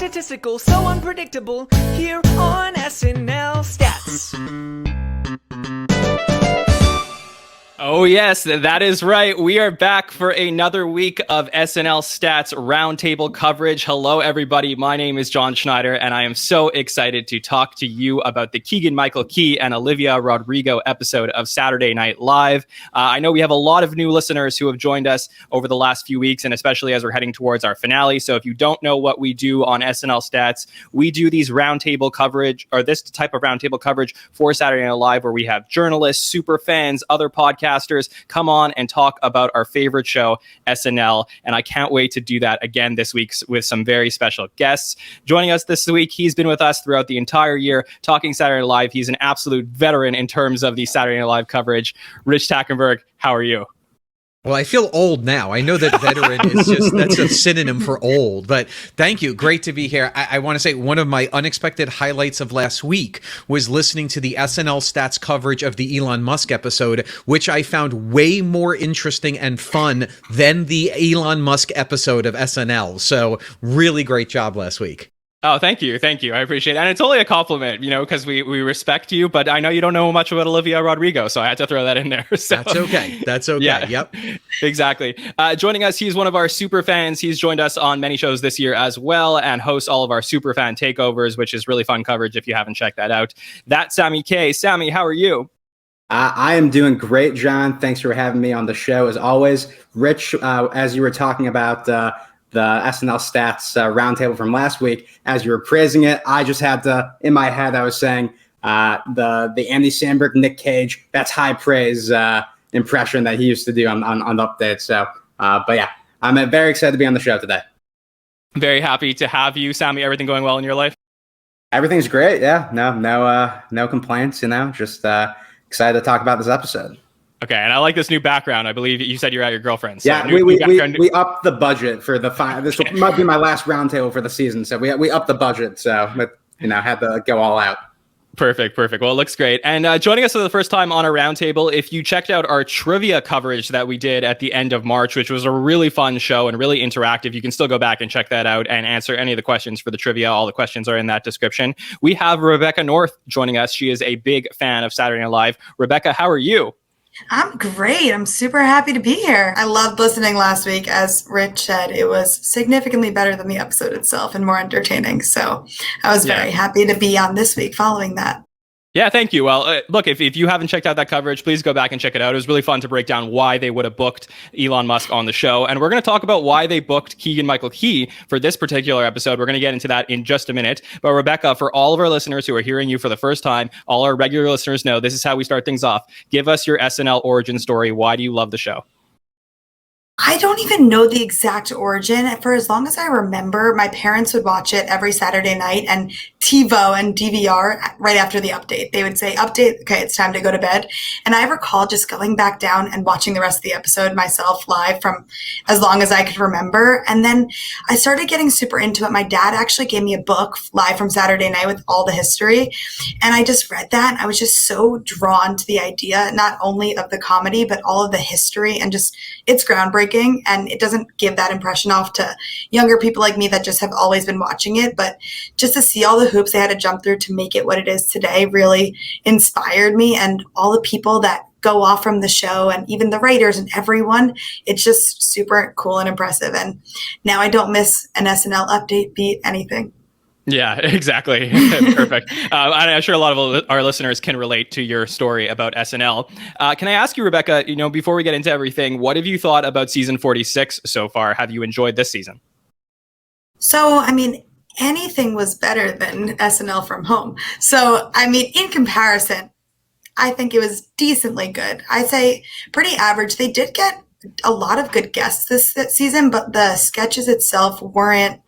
statistical, so unpredictable, here on SNL Stats. Oh yes, that is right. We are back for another week of SNL Stats Roundtable coverage. Hello everybody, my name is John Schneider and I am so excited to talk to you about the Keegan-Michael Key and Olivia Rodrigo episode of Saturday Night Live. I know we have a lot of new listeners who have joined us over the last few weeks, and especially as we're heading towards our finale. So if you don't know what we do on SNL Stats, we do these roundtable coverage, or this type of roundtable coverage for Saturday Night Live, where we have journalists, super fans, other podcasters come on and talk about our favorite show, SNL. And I can't wait to do that again this week with some very special guests. Joining us this week, he's been with us throughout the entire year talking Saturday Night Live. He's an absolute veteran in terms of the Saturday Night Live coverage. Rich Tackenberg, how are you? Well, I feel old now. I know that veteran is that's a synonym for old, but thank you. Great to be here. I want to say one of my unexpected highlights of last week was listening to the SNL Stats coverage of the Elon Musk episode, which I found way more interesting and fun than the Elon Musk episode of SNL. So really great job last week. Oh, thank you. Thank you. I appreciate it. And it's only a compliment, because we respect you, but I know you don't know much about Olivia Rodrigo, so I had to throw that in there. So, That's okay. That's okay. Yeah, yep. Exactly. Joining us, he's one of our super fans. He's joined us on many shows this year as well and hosts all of our super fan takeovers, which is really fun coverage if you haven't checked that out. That's Sammy Kay. Sammy, how are you? I am doing great, John. Thanks for having me on the show as always. Rich, as you were talking about the SNL Stats roundtable from last week, as you were praising it, I just had to, in my head, I was saying the Andy Samberg, Nick Cage, that's high praise impression that he used to do on the update. So, but yeah, I'm very excited to be on the show today. Very happy to have you, Sammy. Everything going well in your life? Everything's great. Yeah, no complaints. Just excited to talk about this episode. Okay, and I like this new background. I believe you said you're at your girlfriend's. So yeah, we upped the budget for the this might be my last roundtable for the season. So we upped the budget. So had to go all out. Perfect. Well, it looks great. And joining us for the first time on a roundtable, if you checked out our trivia coverage that we did at the end of March, which was a really fun show and really interactive, you can still go back and check that out and answer any of the questions for the trivia. All the questions are in that description. We have Rebecca North joining us. She is a big fan of Saturday Night Live. Rebecca, how are you? I'm great. I'm super happy to be here. I loved listening last week. As Rich said, it was significantly better than the episode itself and more entertaining. So I was very happy to be on this week following that. Yeah, thank you. Well, look, if you haven't checked out that coverage, please go back and check it out. It was really fun to break down why they would have booked Elon Musk on the show. And we're going to talk about why they booked Keegan-Michael Key for this particular episode. We're going to get into that in just a minute. But Rebecca, for all of our listeners who are hearing you for the first time, all our regular listeners know this is how we start things off. Give us your SNL origin story. Why do you love the show? I don't even know the exact origin. For as long as I remember, my parents would watch it every Saturday night and TiVo and DVR right after the update. They would say, update, okay, it's time to go to bed. And I recall just going back down and watching the rest of the episode myself live from as long as I could remember. And then I started getting super into it. My dad actually gave me a book live from Saturday night with all the history. And I just read that. And I was just so drawn to the idea, not only of the comedy, but all of the history and just it's groundbreaking. And it doesn't give that impression off to younger people like me that just have always been watching it. But just to see all the hoops they had to jump through to make it what it is today really inspired me. And all the people that go off from the show and even the writers and everyone, it's just super cool and impressive. And now I don't miss an SNL update beat anything. Yeah, exactly. Perfect. I'm sure a lot of our listeners can relate to your story about SNL. Can I ask you, Rebecca, before we get into everything, what have you thought about season 46 so far? Have you enjoyed this season? So, anything was better than SNL from home. So, in comparison, I think it was decently good. I'd say pretty average. They did get a lot of good guests this season, but the sketches itself weren't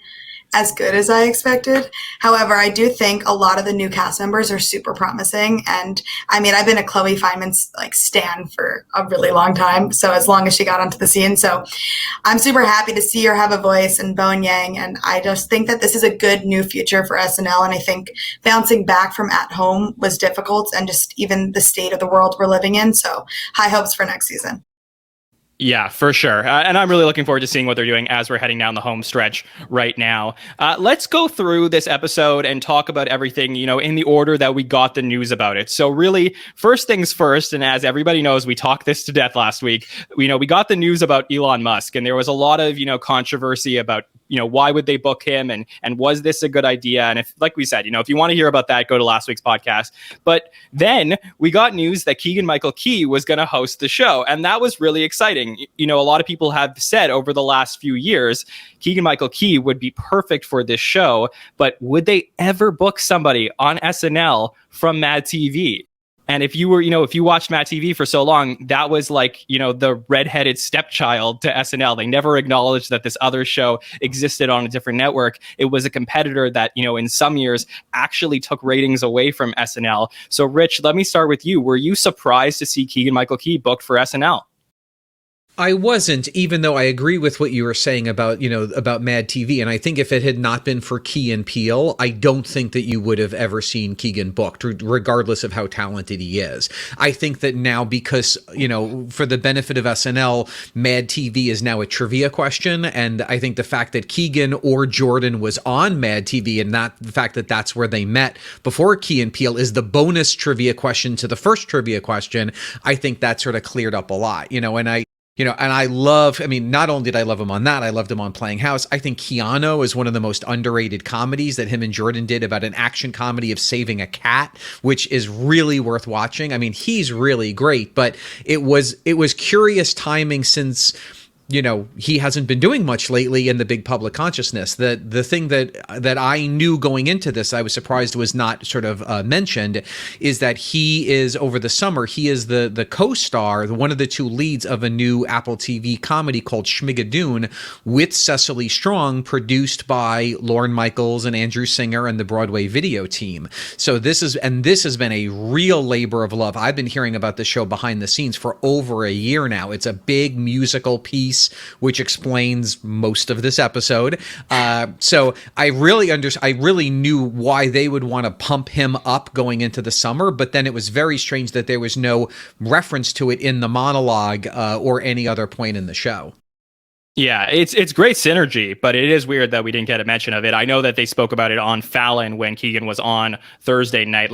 as good as I expected. However, I do think a lot of the new cast members are super promising. And I've been a Chloe Fineman's stan for a really long time. So as long as she got onto the scene. So I'm super happy to see her have a voice and Bowen Yang. And I just think that this is a good new future for SNL. And I think bouncing back from At Home was difficult and just even the state of the world we're living in. So high hopes for next season. Yeah, for sure. And I'm really looking forward to seeing what they're doing as we're heading down the home stretch right now. Let's go through this episode and talk about everything, in the order that we got the news about it. So really, first things first, and as everybody knows, we talked this to death last week. We got the news about Elon Musk, and there was a lot of, controversy about, why would they book him, and was this a good idea? And if, like we said, if you want to hear about that, go to last week's podcast. But then we got news that Keegan-Michael Key was going to host the show, and that was really exciting. A lot of people have said over the last few years, Keegan-Michael Key would be perfect for this show, but would they ever book somebody on SNL from Mad TV? And if you watched Mad TV for so long, that was like, the redheaded stepchild to SNL. They never acknowledged that this other show existed on a different network. It was a competitor that, in some years actually took ratings away from SNL. So Rich, let me start with you. Were you surprised to see Keegan-Michael Key booked for SNL? I wasn't, even though I agree with what you were saying about, about Mad TV. And I think if it had not been for Key and Peele, I don't think that you would have ever seen Keegan booked, regardless of how talented he is. I think that now, because, for the benefit of SNL, Mad TV is now a trivia question. And I think the fact that Keegan or Jordan was on Mad TV, and not the fact that that's where they met before Key and Peele, is the bonus trivia question to the first trivia question. I think that sort of cleared up a lot, and I love, not only did I love him on that, I loved him on Playing House. I think Keanu is one of the most underrated comedies that him and Jordan did about an action comedy of saving a cat, which is really worth watching. He's really great, but it was curious timing since, he hasn't been doing much lately in the big public consciousness. The thing that I knew going into this, I was surprised was not sort of mentioned, is that he is, over the summer, he is the co-star, one of the two leads of a new Apple TV comedy called Schmigadoon with Cecily Strong, produced by Lorne Michaels and Andrew Singer and the Broadway video team. So this has been a real labor of love. I've been hearing about this show behind the scenes for over a year now. It's a big musical piece, which explains most of this episode. So I really knew why they would want to pump him up going into the summer, but then it was very strange that there was no reference to it in the monologue or any other point in the show. Yeah, it's great synergy, but it is weird that we didn't get a mention of it. I know that they spoke about it on Fallon when Keegan was on last Thursday night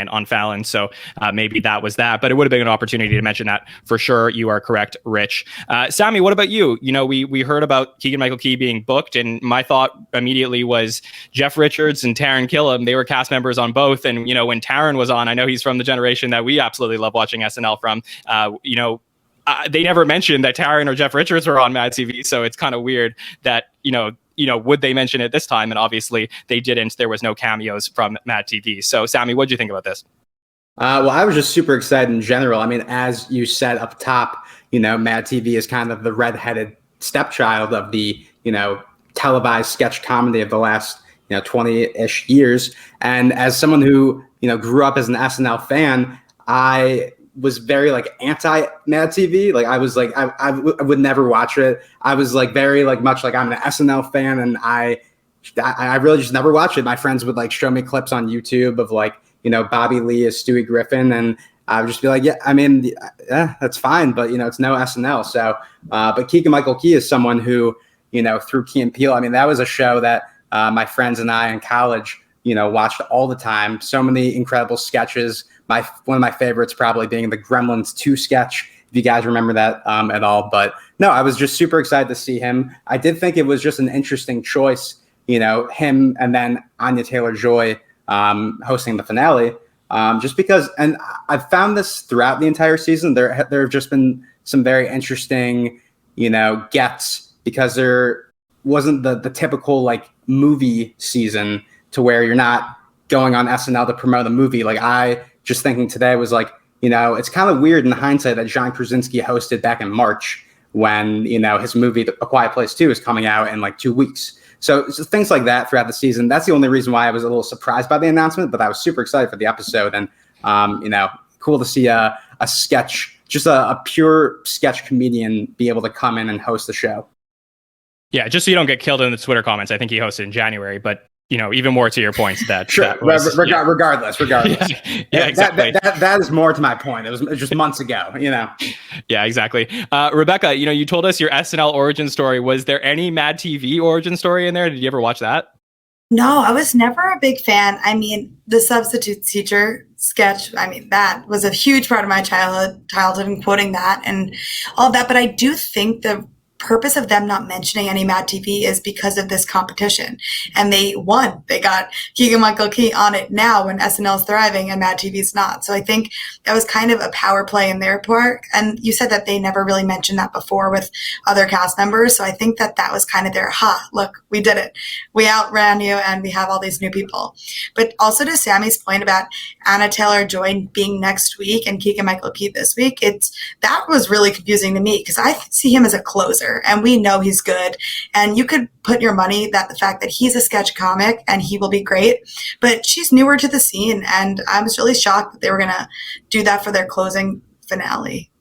on Fallon, so maybe that was that, but it would have been an opportunity to mention that for sure. You are correct, Rich. Sammy, what about you? We heard about Keegan-Michael Key being booked, and my thought immediately was Jeff Richards and Taron Killam. They were cast members on both, and when Taron was on, I know he's from the generation that we absolutely love watching SNL from. They never mentioned that Taron or Jeff Richards were on Mad TV, so it's kind of weird that, would they mention it this time? And obviously they didn't. There was no cameos from Mad TV. So, Sammy, what did you think about this? Well, I was just super excited in general. As you said up top, Mad TV is kind of the redheaded stepchild of the, televised sketch comedy of the last, 20-ish years. And as someone who, grew up as an SNL fan, I was very anti Mad TV. I would never watch it. I was very much I'm an SNL fan, and I really just never watched it. My friends would show me clips on YouTube of Bobby Lee as Stewie Griffin, and I would just be yeah, that's fine, but it's no SNL. So, but Keegan-Michael Key is someone who through Key and Peele. That was a show that my friends and I in college watched all the time. So many incredible sketches. One of my favorites probably being the Gremlins 2 sketch, if you guys remember that at all. But no, I was just super excited to see him. I did think it was just an interesting choice, him and then Anya Taylor-Joy hosting the finale, just because, and I've found this throughout the entire season, there have just been some very interesting, gets, because there wasn't the typical movie season to where you're not going on SNL to promote a movie. I just thinking today was it's kind of weird in hindsight that John Krasinski hosted back in March when, his movie, A Quiet Place 2 is coming out in 2 weeks. So things like that throughout the season. That's the only reason why I was a little surprised by the announcement, but I was super excited for the episode, and, cool to see a sketch, just a pure sketch comedian be able to come in and host the show. Yeah, just so you don't get killed in the Twitter comments, I think he hosted in January, but even more to your point that Sure. that was, Regardless. Yeah, exactly. That is more to my point. It was just months ago. Yeah, exactly. Rebecca, you told us your SNL origin story. Was there any Mad TV origin story in there? Did you ever watch that? No, I was never a big fan. I mean, the substitute teacher sketch, that was a huge part of my childhood and quoting that and all of that. But I do think the purpose of them not mentioning any Mad TV is because of this competition. And they won. They got Keegan-Michael Key on it now when SNL is thriving and Mad TV's not. So I think that was kind of a power play in their part. And you said that they never really mentioned that before with other cast members. So I think that was kind of their, look, we did it. We outran you and we have all these new people. But also to Sammy's point about Anna Taylor-Joy being next week and Keegan-Michael Key this week, that was really confusing to me because I see him as a closer. And we know he's good. And you could put your money that the fact that he's a sketch comic and he will be great. But she's newer to the scene. And I was really shocked that they were going to do that for their closing finale.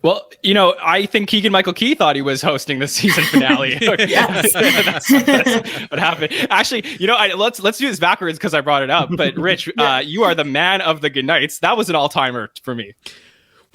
Well, I think Keegan-Michael Key thought he was hosting the season finale. Yes. That's what happened. Actually, let's do this backwards because I brought it up. But Rich, you are the man of the good nights. That was an all-timer for me.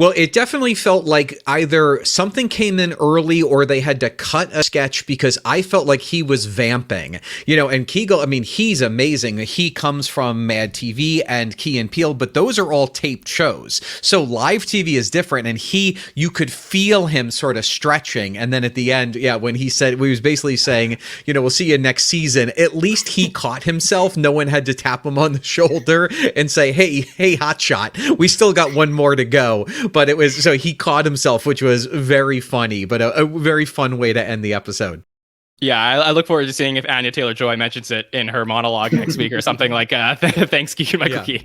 Well, it definitely felt like either something came in early or they had to cut a sketch because I felt like he was vamping, and Keegan, he's amazing. He comes from Mad TV and Key and Peele, but those are all taped shows. So live TV is different. And you could feel him sort of stretching. And then at the end, when he was basically saying, we'll see you next season. At least he caught himself. No one had to tap him on the shoulder and say, hey, hotshot, we still got one more to go. But so he caught himself, which was very funny, but a very fun way to end the episode. Yeah, I look forward to seeing if Anya Taylor-Joy mentions it in her monologue next week or something like thanks, Keegan-Michael Key.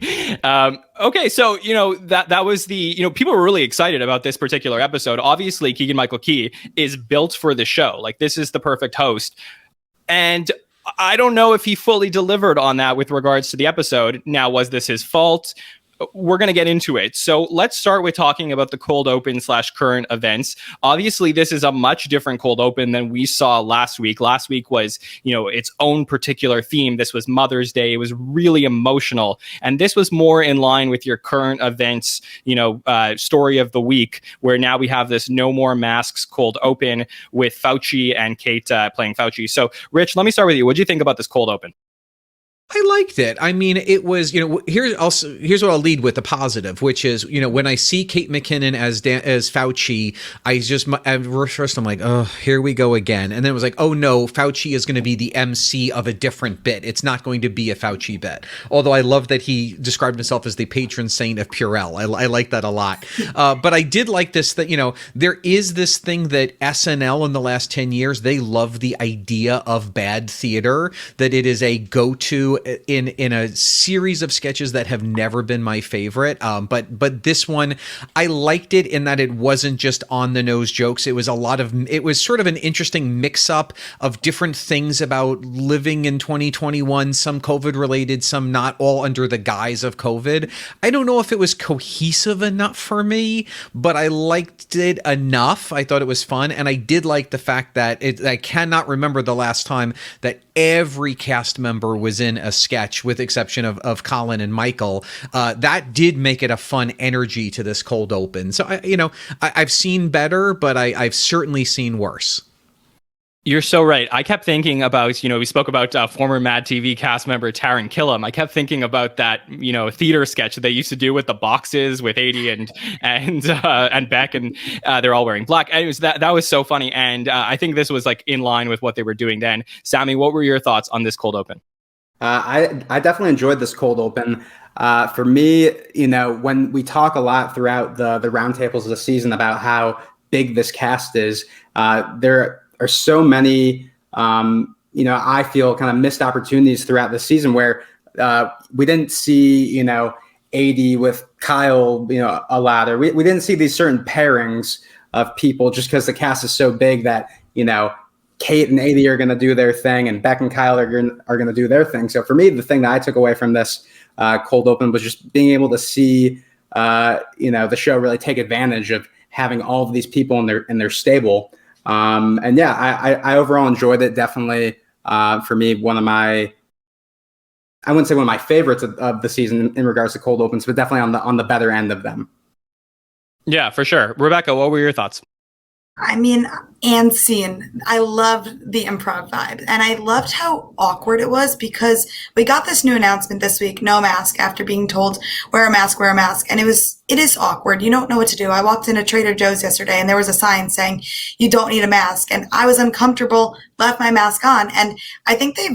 Okay, so, that was people were really excited about this particular episode. Obviously, Keegan-Michael Key is built for the show. Like, this is the perfect host. And I don't know if he fully delivered on that with regards to the episode. Now, was this his fault? We're going to get into it. So let's start with talking about the cold open / current events. Obviously, this is a much different cold open than we saw last week. Last week was, its own particular theme. This was Mother's Day. It was really emotional. And this was more in line with your current events, story of the week, where now we have this No More Masks cold open with Fauci and Kate playing Fauci. So, Rich, let me start with you. What do you think about this cold open? I liked it. It was, here's what I'll lead with, the positive, which is, when I see Kate McKinnon as Fauci, I'm like, oh, here we go again. And then it was like, oh no, Fauci is going to be the MC of a different bit. It's not going to be a Fauci bit. Although I love that he described himself as the patron saint of Purell. I like that a lot. But I did like this, that, there is this thing that SNL in the last 10 years, they love the idea of bad theater, that it is a go-to in a series of sketches that have never been my favorite. But this one, I liked it in that it wasn't just on the nose jokes. It was sort of an interesting mix up of different things about living in 2021, some COVID related, some not, all under the guise of COVID. I don't know if it was cohesive enough for me, but I liked it enough. I thought it was fun. And I did like the fact that I cannot remember the last time that every cast member was in a sketch, with exception of Colin and Michael. That did make it a fun energy to this cold open. So I've seen better, but I've certainly seen worse. You're so right. I kept thinking about, we spoke about former Mad TV cast member Taran Killam. I kept thinking about that, theater sketch that they used to do with the boxes with Adie and Beck, and they're all wearing black. And it was that was so funny. And I think this was like in line with what they were doing then. Sammy, what were your thoughts on this cold open? I definitely enjoyed this cold open. For me, when we talk a lot throughout the roundtables of the season about how big this cast is, there are so many, I feel kind of missed opportunities throughout the season where we didn't see, Adie with Kyle, a lot, or we didn't see these certain pairings of people just because the cast is so big that, Kate and Adie are going to do their thing and Beck and Kyle are going to do their thing. So for me, the thing that I took away from this cold open was just being able to see, the show really take advantage of having all of these people in their stable. I overall enjoyed it. Definitely, for me, one of my I wouldn't say one of my favorites of the season in regards to cold opens, but definitely on the better end of them. Yeah, for sure. Rebecca, what were your thoughts? I mean, and scene. I loved the improv vibe. And I loved how awkward it was because we got this new announcement this week, no mask, after being told, wear a mask, wear a mask. And it is awkward. You don't know what to do. I walked into Trader Joe's yesterday and there was a sign saying, you don't need a mask. And I was uncomfortable, left my mask on. And I think they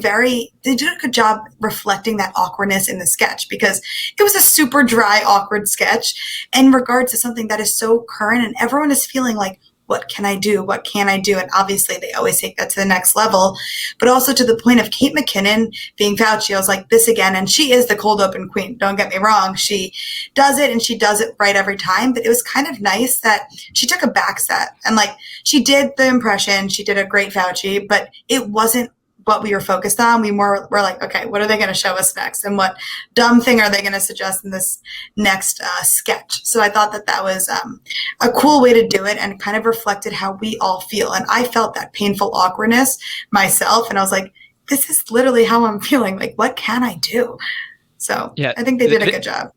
did a good job reflecting that awkwardness in the sketch because it was a super dry, awkward sketch in regards to something that is so current and everyone is feeling like, what can I do? What can I do? And obviously they always take that to the next level, but also to the point of Kate McKinnon being Fauci. I was like, this again. And she is the cold open queen. Don't get me wrong. She does it and she does it right every time, but it was kind of nice that she took a back set and like she did the impression. She did a great Fauci, but it wasn't what we were focused on. We're like, okay, what are they going to show us next? And what dumb thing are they going to suggest in this next sketch? So I thought that was a cool way to do it and kind of reflected how we all feel. And I felt that painful awkwardness myself. And I was like, this is literally how I'm feeling. Like, what can I do? So yeah, I think they did a good job.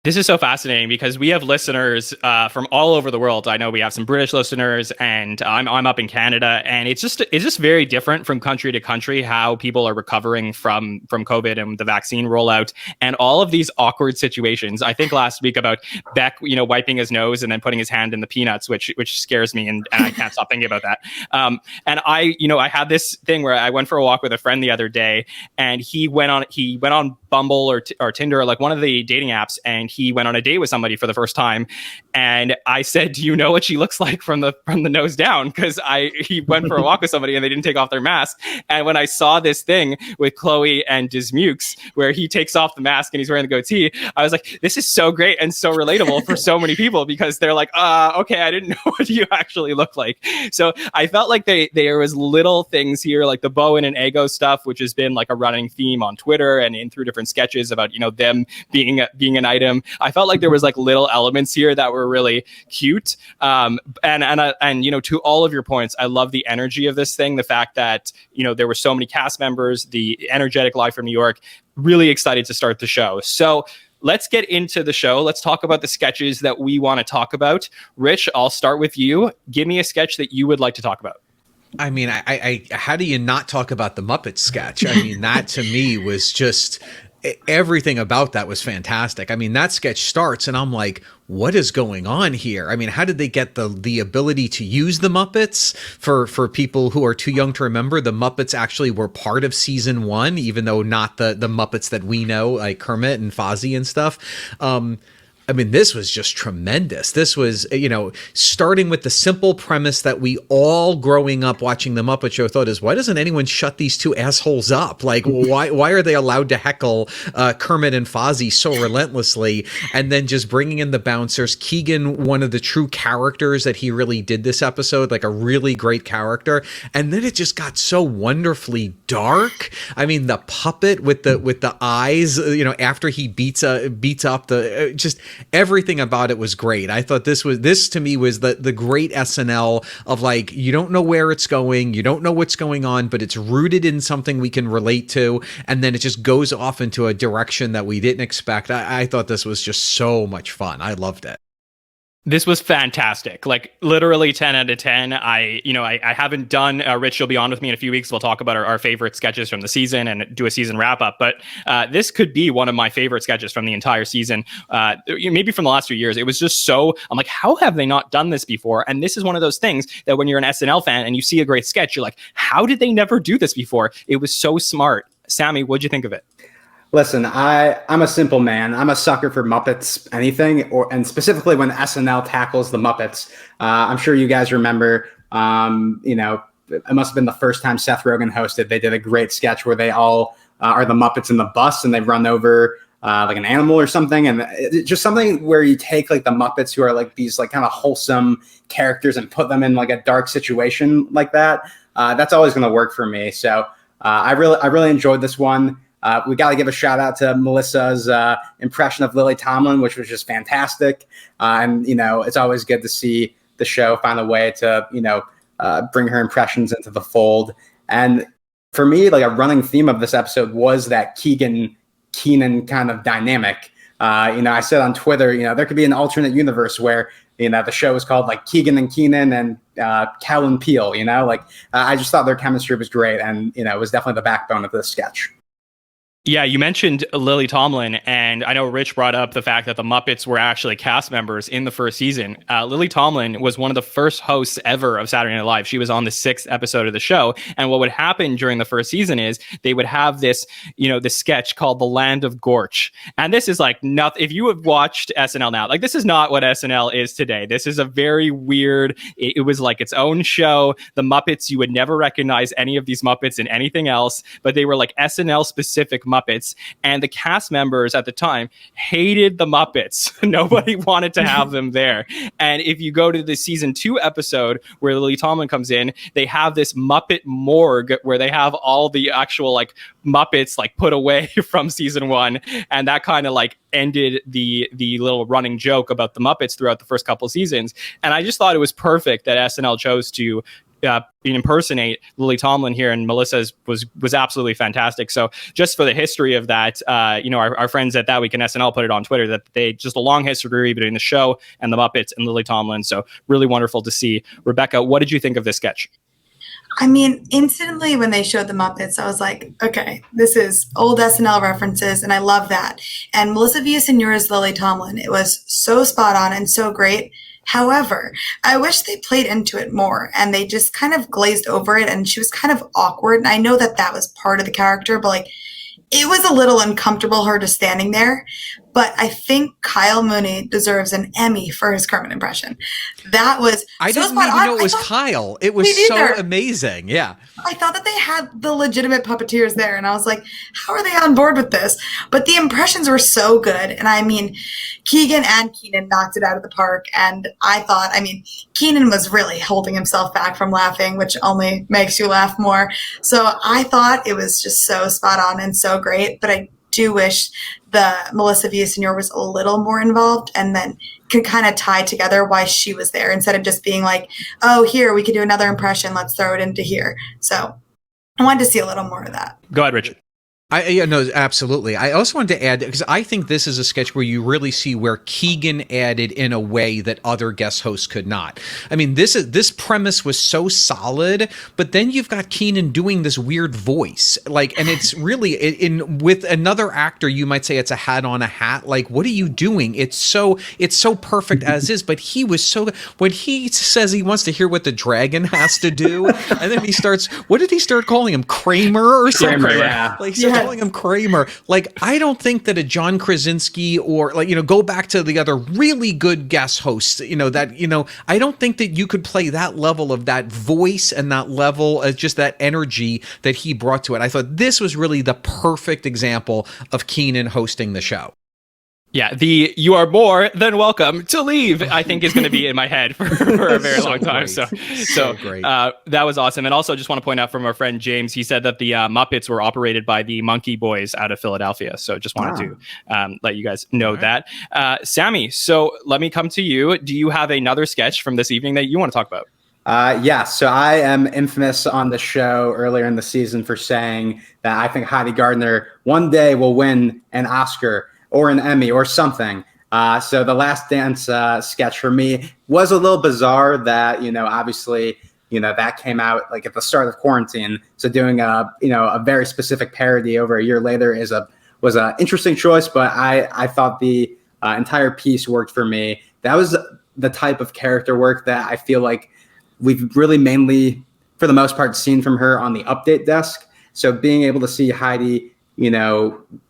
This is so fascinating because we have listeners from all over the world. I know we have some British listeners, and I'm up in Canada, and it's just very different from country to country how people are recovering from COVID and the vaccine rollout and all of these awkward situations. I think last week about Beck, wiping his nose and then putting his hand in the peanuts, which scares me, and I can't stop thinking about that. And I had this thing where I went for a walk with a friend the other day, and he went on Bumble or Tinder or like one of the dating apps, and he went on a date with somebody for the first time. And I said, do you know what she looks like from the nose down? Because he went for a walk with somebody and they didn't take off their mask. And when I saw this thing with Chloe and Dismukes where he takes off the mask and he's wearing the goatee, I was like, this is so great and so relatable for so many people because they're like, okay, I didn't know what you actually look like. So I felt like there was little things here like the Bowen and Ego stuff, which has been like a running theme on Twitter and in through different sketches about, them being an item. I felt like there was like little elements here that were really cute. And to all of your points, I love the energy of this thing. The fact that, there were so many cast members, the energetic live from New York, really excited to start the show. So let's get into the show. Let's talk about the sketches that we want to talk about. Rich, I'll start with you. Give me a sketch that you would like to talk about. I mean, I how do you not talk about the Muppet sketch? I mean, that to me was just everything about that was fantastic. I mean, that sketch starts and I'm like, what is going on here? I mean, how did they get the ability to use the Muppets? For people who are too young to remember, the Muppets actually were part of season 1, even though not the Muppets that we know, like Kermit and Fozzie and stuff. I mean, this was just tremendous. This was, starting with the simple premise that we all growing up watching the Muppet Show thought is, why doesn't anyone shut these two assholes up? Like, why are they allowed to heckle Kermit and Fozzie so relentlessly? And then just bringing in the bouncers, Keegan, one of the true characters that he really did this episode, like a really great character. And then it just got so wonderfully dark. I mean, the puppet with the eyes, after he beats up just everything about it was great. I thought this to me was the great SNL of like, you don't know where it's going, you don't know what's going on, but it's rooted in something we can relate to, and then it just goes off into a direction that we didn't expect. I thought this was just so much fun. I loved it. This was fantastic, like literally 10 out of 10. I haven't done, Rich, you'll be on with me in a few weeks. We'll talk about our favorite sketches from the season and do a season wrap up. But this could be one of my favorite sketches from the entire season, maybe from the last few years. It was just so, I'm like, how have they not done this before? And this is one of those things that when you're an SNL fan and you see a great sketch, you're like, how did they never do this before? It was so smart. Sammy, what'd you think of it? Listen, I'm a simple man. I'm a sucker for Muppets, anything, and specifically when SNL tackles the Muppets. I'm sure you guys remember, it must have been the first time Seth Rogen hosted. They did a great sketch where they all are the Muppets in the bus and they run over like an animal or something. And it's just something where you take like the Muppets who are like these like kind of wholesome characters and put them in like a dark situation like that. That's always going to work for me. So I really enjoyed this one. We got to give a shout out to Melissa's impression of Lily Tomlin, which was just fantastic. And, it's always good to see the show find a way to, bring her impressions into the fold. And for me, like a running theme of this episode was that Keegan Keenan kind of dynamic. I said on Twitter, there could be an alternate universe where, the show was called like Keegan and Keenan and Cal and Peele, I just thought their chemistry was great. And, it was definitely the backbone of this sketch. Yeah, you mentioned Lily Tomlin, and I know Rich brought up the fact that the Muppets were actually cast members in the first season. Lily Tomlin was one of the first hosts ever of Saturday Night Live. She was on the 6th episode of the show. And what would happen during the first season is they would have this, this sketch called The Land of Gorch. And this is like nothing. If you have watched SNL now, like this is not what SNL is today. This is a very weird, it was like its own show. The Muppets, you would never recognize any of these Muppets in anything else, but they were like SNL specific Muppets, and the cast members at the time hated the Muppets. Nobody wanted to have them there. And if you go to the season 2 episode where Lily Tomlin comes in, they have this Muppet morgue where they have all the actual like Muppets like put away from season 1, and that kind of like ended the little running joke about the Muppets throughout the first couple of seasons. And I just thought it was perfect that SNL chose to impersonate Lily Tomlin here, and Melissa's was absolutely fantastic. So just for the history of that, our friends at That Week in SNL put it on Twitter that they just a long history between the show and the Muppets and Lily Tomlin. So really wonderful to see. Rebecca, what did you think of this sketch? I mean, instantly when they showed the Muppets, I was like, okay, this is old SNL references, and I love that. And Melissa Villaseñor's Lily Tomlin, it was so spot on and so great. However, I wish they played into it more, and they just kind of glazed over it, and she was kind of awkward. And I know that that was part of the character, but like, it was a little uncomfortable, her just standing there. But I think Kyle Mooney deserves an Emmy for his Kermit impression. That was I so didn't spot even on. know it was Kyle. It was so amazing. Yeah. I thought that they had the legitimate puppeteers there, and I was like, how are they on board with this? But the impressions were so good. And I mean, Keegan and Keenan knocked it out of the park. And I thought, Keenan was really holding himself back from laughing, which only makes you laugh more. So I thought it was just so spot on and so great. But I do wish the Melissa Villaseñor was a little more involved, and then could kind of tie together why she was there instead of just being like, oh, here, we could do another impression. Let's throw it into here. So I wanted to see a little more of that. Go ahead, Richard. No, absolutely. I also wanted to add, because I think this is a sketch where you really see where Keegan added in a way that other guest hosts could not. This premise was so solid, but then you've got Keenan doing this weird voice, and it's really with another actor, you might say it's a hat on a hat. Like, what are you doing? It's so perfect as is, but he was so when he says he wants to hear what the dragon has to do, and then he starts. What did he start calling him? Kramer or something? Kramer, yeah. Calling him Kramer. I don't think that a John Krasinski or go back to the other really good guest hosts, I don't think that you could play that level of that voice and that level of just that energy that he brought to it. I thought this was really the perfect example of Keenan hosting the show. Yeah, you are more than welcome to leave, I think is going to be in my head for a very long time. So great. That was awesome. And also just want to point out from our friend James, he said that the Muppets were operated by the Monkey Boys out of Philadelphia. So just wanted to let you guys know that. Sammy, so let me come to you. Do you have another sketch from this evening that you want to talk about? Yeah, so I am infamous on the show earlier in the season for saying that I think Heidi Gardner one day will win an Oscar or an Emmy or something. So the Last Dance sketch for me was a little bizarre that, obviously, that came out at the start of quarantine. So doing a very specific parody over a year later was an interesting choice, but I thought the entire piece worked for me. That was the type of character work that I feel like we've really mainly, for the most part, seen from her on the update desk. So being able to see Heidi,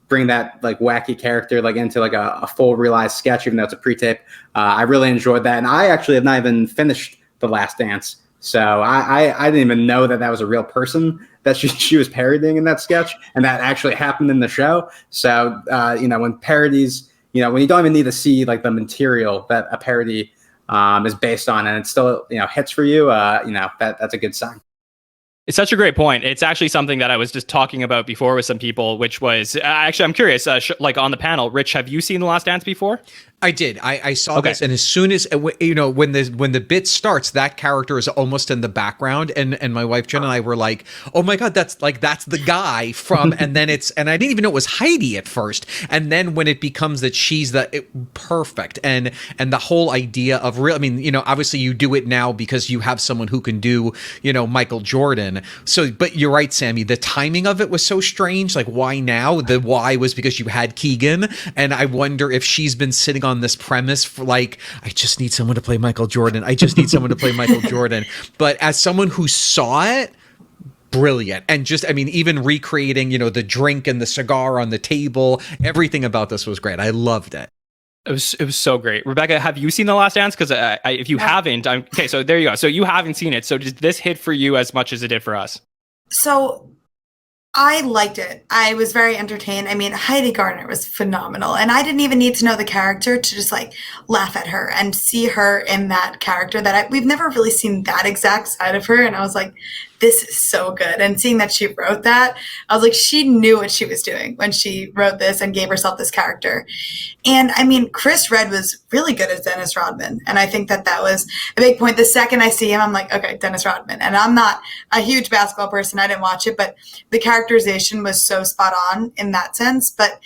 bring that wacky character into a full realized sketch, even though it's a pre-tape. I really enjoyed that. And I actually have not even finished The Last Dance. So I didn't even know that was a real person that she was parodying in that sketch, and that actually happened in the show. So, when parodies, when you don't even need to see the material that a parody is based on, and it still, hits for you, that's a good sign. It's such a great point. It's actually something that I was just talking about before with some people, which was actually, I'm curious, on the panel, Rich, have you seen The Last Dance before? I did. I saw this, and as soon as when the bit starts, that character is almost in the background, and my wife Jen and I were like, "Oh my god, that's the guy from." And then and I didn't even know it was Heidi at first, and then when it becomes that she's perfect, and the whole idea of real. I mean, obviously you do it now because you have someone who can do Michael Jordan. So, but you're right, Sammy. The timing of it was so strange. Like, why now? The why was because you had Keegan, and I wonder if she's been sitting on this premise for like, I just need someone to play Michael Jordan. I just need someone to play Michael Jordan. But as someone who saw it, brilliant. And just, I mean, even recreating, the drink and the cigar on the table, everything about this was great. I loved it. It was so great. Rebecca, have you seen The Last Dance? Because if you haven't, okay, so there you go. So you haven't seen it. So did this hit for you as much as it did for us? So I liked it. I was very entertained. I mean, Heidi Gardner was phenomenal. And I didn't even need to know the character to just like laugh at her and see her in that character that we've never really seen that exact side of her. And I was like, this is so good. And seeing that she wrote that, I was like, she knew what she was doing when she wrote this and gave herself this character. And I mean, Chris Redd was really good as Dennis Rodman. And I think that was a big point. The second I see him, I'm like, okay, Dennis Rodman. And I'm not a huge basketball person. I didn't watch it, but the characterization was so spot on in that sense. But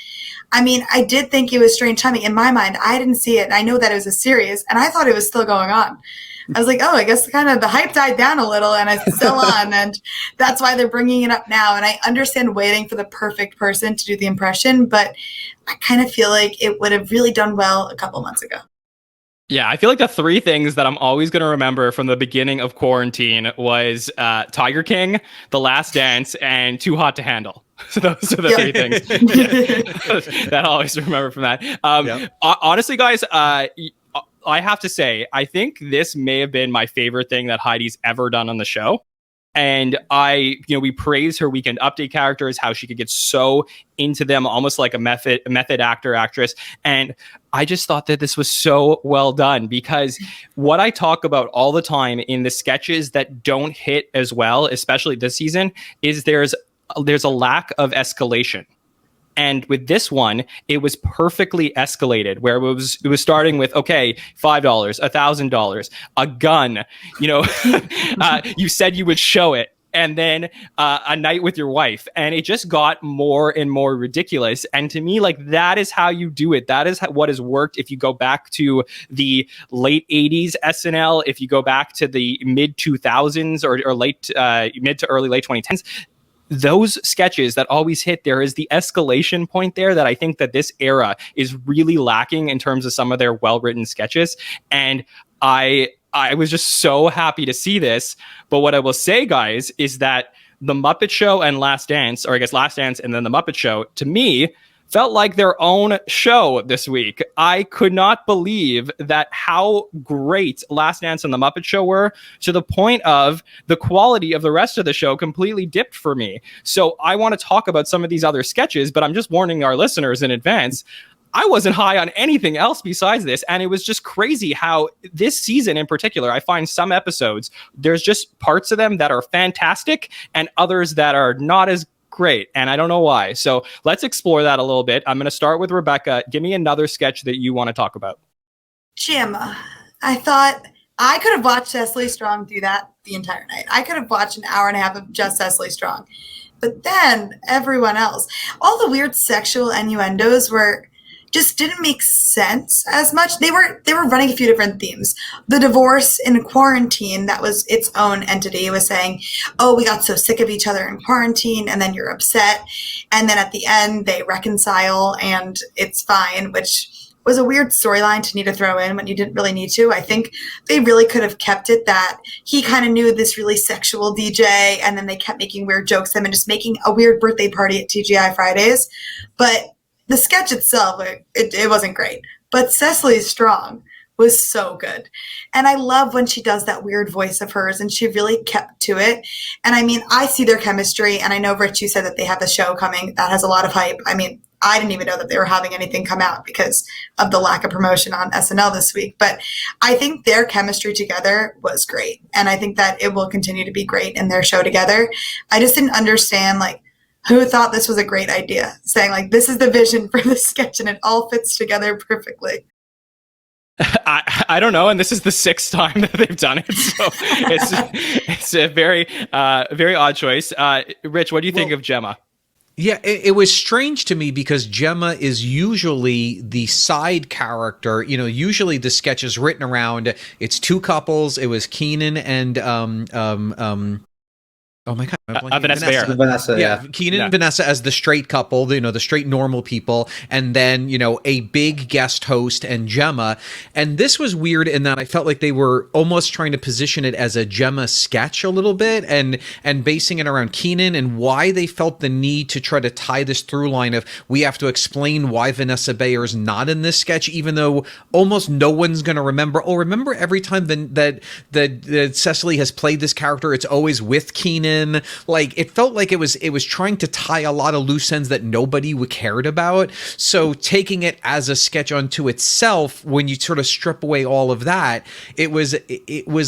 I mean, I did think it was strange timing. In my mind, I didn't see it. I know that it was a series, and I thought it was still going on. I was like, oh, I guess kind of the hype died down a little and it's still on. And that's why they're bringing it up now. And I understand waiting for the perfect person to do the impression, but I kind of feel like it would have really done well a couple months ago. Yeah, I feel like the three things that I'm always going to remember from the beginning of quarantine was Tiger King, The Last Dance, and Too Hot to Handle. So those are the three things that I always remember from that. Honestly, guys, I have to say, I think this may have been my favorite thing that Heidi's ever done on the show. And we praise her Weekend Update characters, how she could get so into them, almost like a method actress. And I just thought that this was so well done, because what I talk about all the time in the sketches that don't hit as well, especially this season, is there's a lack of escalation. And with this one, it was perfectly escalated, where it was starting with, okay, $5, $1,000, a gun, you said you would show it, and then a night with your wife. And it just got more and more ridiculous. And to me, like, that is how you do it. That is what has worked. If you go back to the late 80s SNL, if you go back to the mid 2000s or late mid to early late 2010s, those sketches that always hit, there is the escalation point there that I think that this era is really lacking in terms of some of their well-written sketches. And I was just so happy to see this. But what I will say, guys, is that the Muppet Show and Last Dance, or I guess Last Dance and then the Muppet Show, to me, felt like their own show this week. I could not believe that how great Last Dance and the Muppet Show were, to the point of the quality of the rest of the show completely dipped for me. So I want to talk about some of these other sketches, but I'm just warning our listeners in advance. I wasn't high on anything else besides this. And it was just crazy how this season in particular, I find some episodes, there's just parts of them that are fantastic and others that are not as great. And I don't know why. So let's explore that a little bit. I'm going to start with Rebecca. Give me another sketch that you want to talk about. Jim, I thought I could have watched Cecily Strong do that the entire night. I could have watched an hour and a half of just Cecily Strong. But then everyone else, all the weird sexual innuendos just didn't make sense as much. They were running a few different themes. The divorce in quarantine, that was its own entity. It was saying, oh, we got so sick of each other in quarantine, and then you're upset. And then at the end, they reconcile, and it's fine, which was a weird storyline to need to throw in when you didn't really need to. I think they really could have kept it that he kind of knew this really sexual DJ, and then they kept making weird jokes to him and just making a weird birthday party at TGI Fridays. But the sketch itself, it wasn't great, but Cecily Strong was so good. And I love when she does that weird voice of hers, and she really kept to it. And I mean, I see their chemistry, and I know, Rich, you said that they have a show coming that has a lot of hype. I mean, I didn't even know that they were having anything come out because of the lack of promotion on SNL this week. But I think their chemistry together was great. And I think that it will continue to be great in their show together. I just didn't understand, like, who thought this was a great idea, saying like, this is the vision for this sketch and it all fits together perfectly. I don't know, and this is the 6th time that they've done it, so it's a very very odd choice. Rich, what do you think of Gemma? Yeah, it was strange to me because Gemma is usually the side character. You know, usually the sketch is written around it's two couples. It was Keenan and oh my God, Vanessa Bayer. Vanessa, yeah. Keenan and Vanessa as the straight couple, the straight normal people, and then, a big guest host and Gemma. And this was weird in that I felt like they were almost trying to position it as a Gemma sketch a little bit and basing it around Keenan and why they felt the need to try to tie this through line of we have to explain why Vanessa Bayer is not in this sketch, even though almost no one's going to remember. Oh, remember every time that Cecily has played this character, it's always with Keenan. Like it felt like it was trying to tie a lot of loose ends that nobody would cared about. So taking it as a sketch unto itself, when you sort of strip away all of that, it was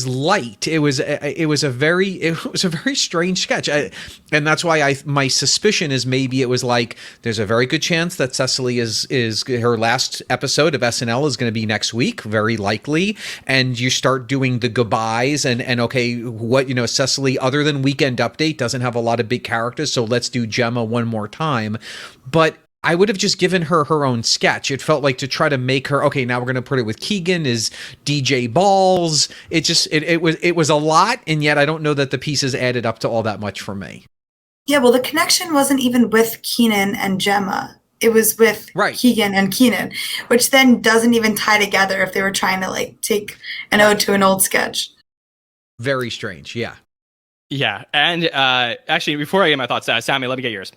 light. It was a very strange sketch, and that's why my suspicion is maybe it was like there's a very good chance that Cecily is her last episode of SNL is going to be next week, very likely, and you start doing the goodbyes and okay, what Cecily other than Weekend Update doesn't have a lot of big characters, so let's do Gemma one more time. But I would have just given her own sketch. It felt like to try to make her, okay, now we're going to put it with Keegan is DJ Balls. It was a lot, and yet I don't know that the pieces added up to all that much for me. Yeah, well, the connection wasn't even with Keenan and Gemma. It was with Keegan and Keenan, which then doesn't even tie together if they were trying to take an ode to an old sketch. Very strange, yeah. Yeah, and actually, before I get my thoughts, Sammy, let me get yours.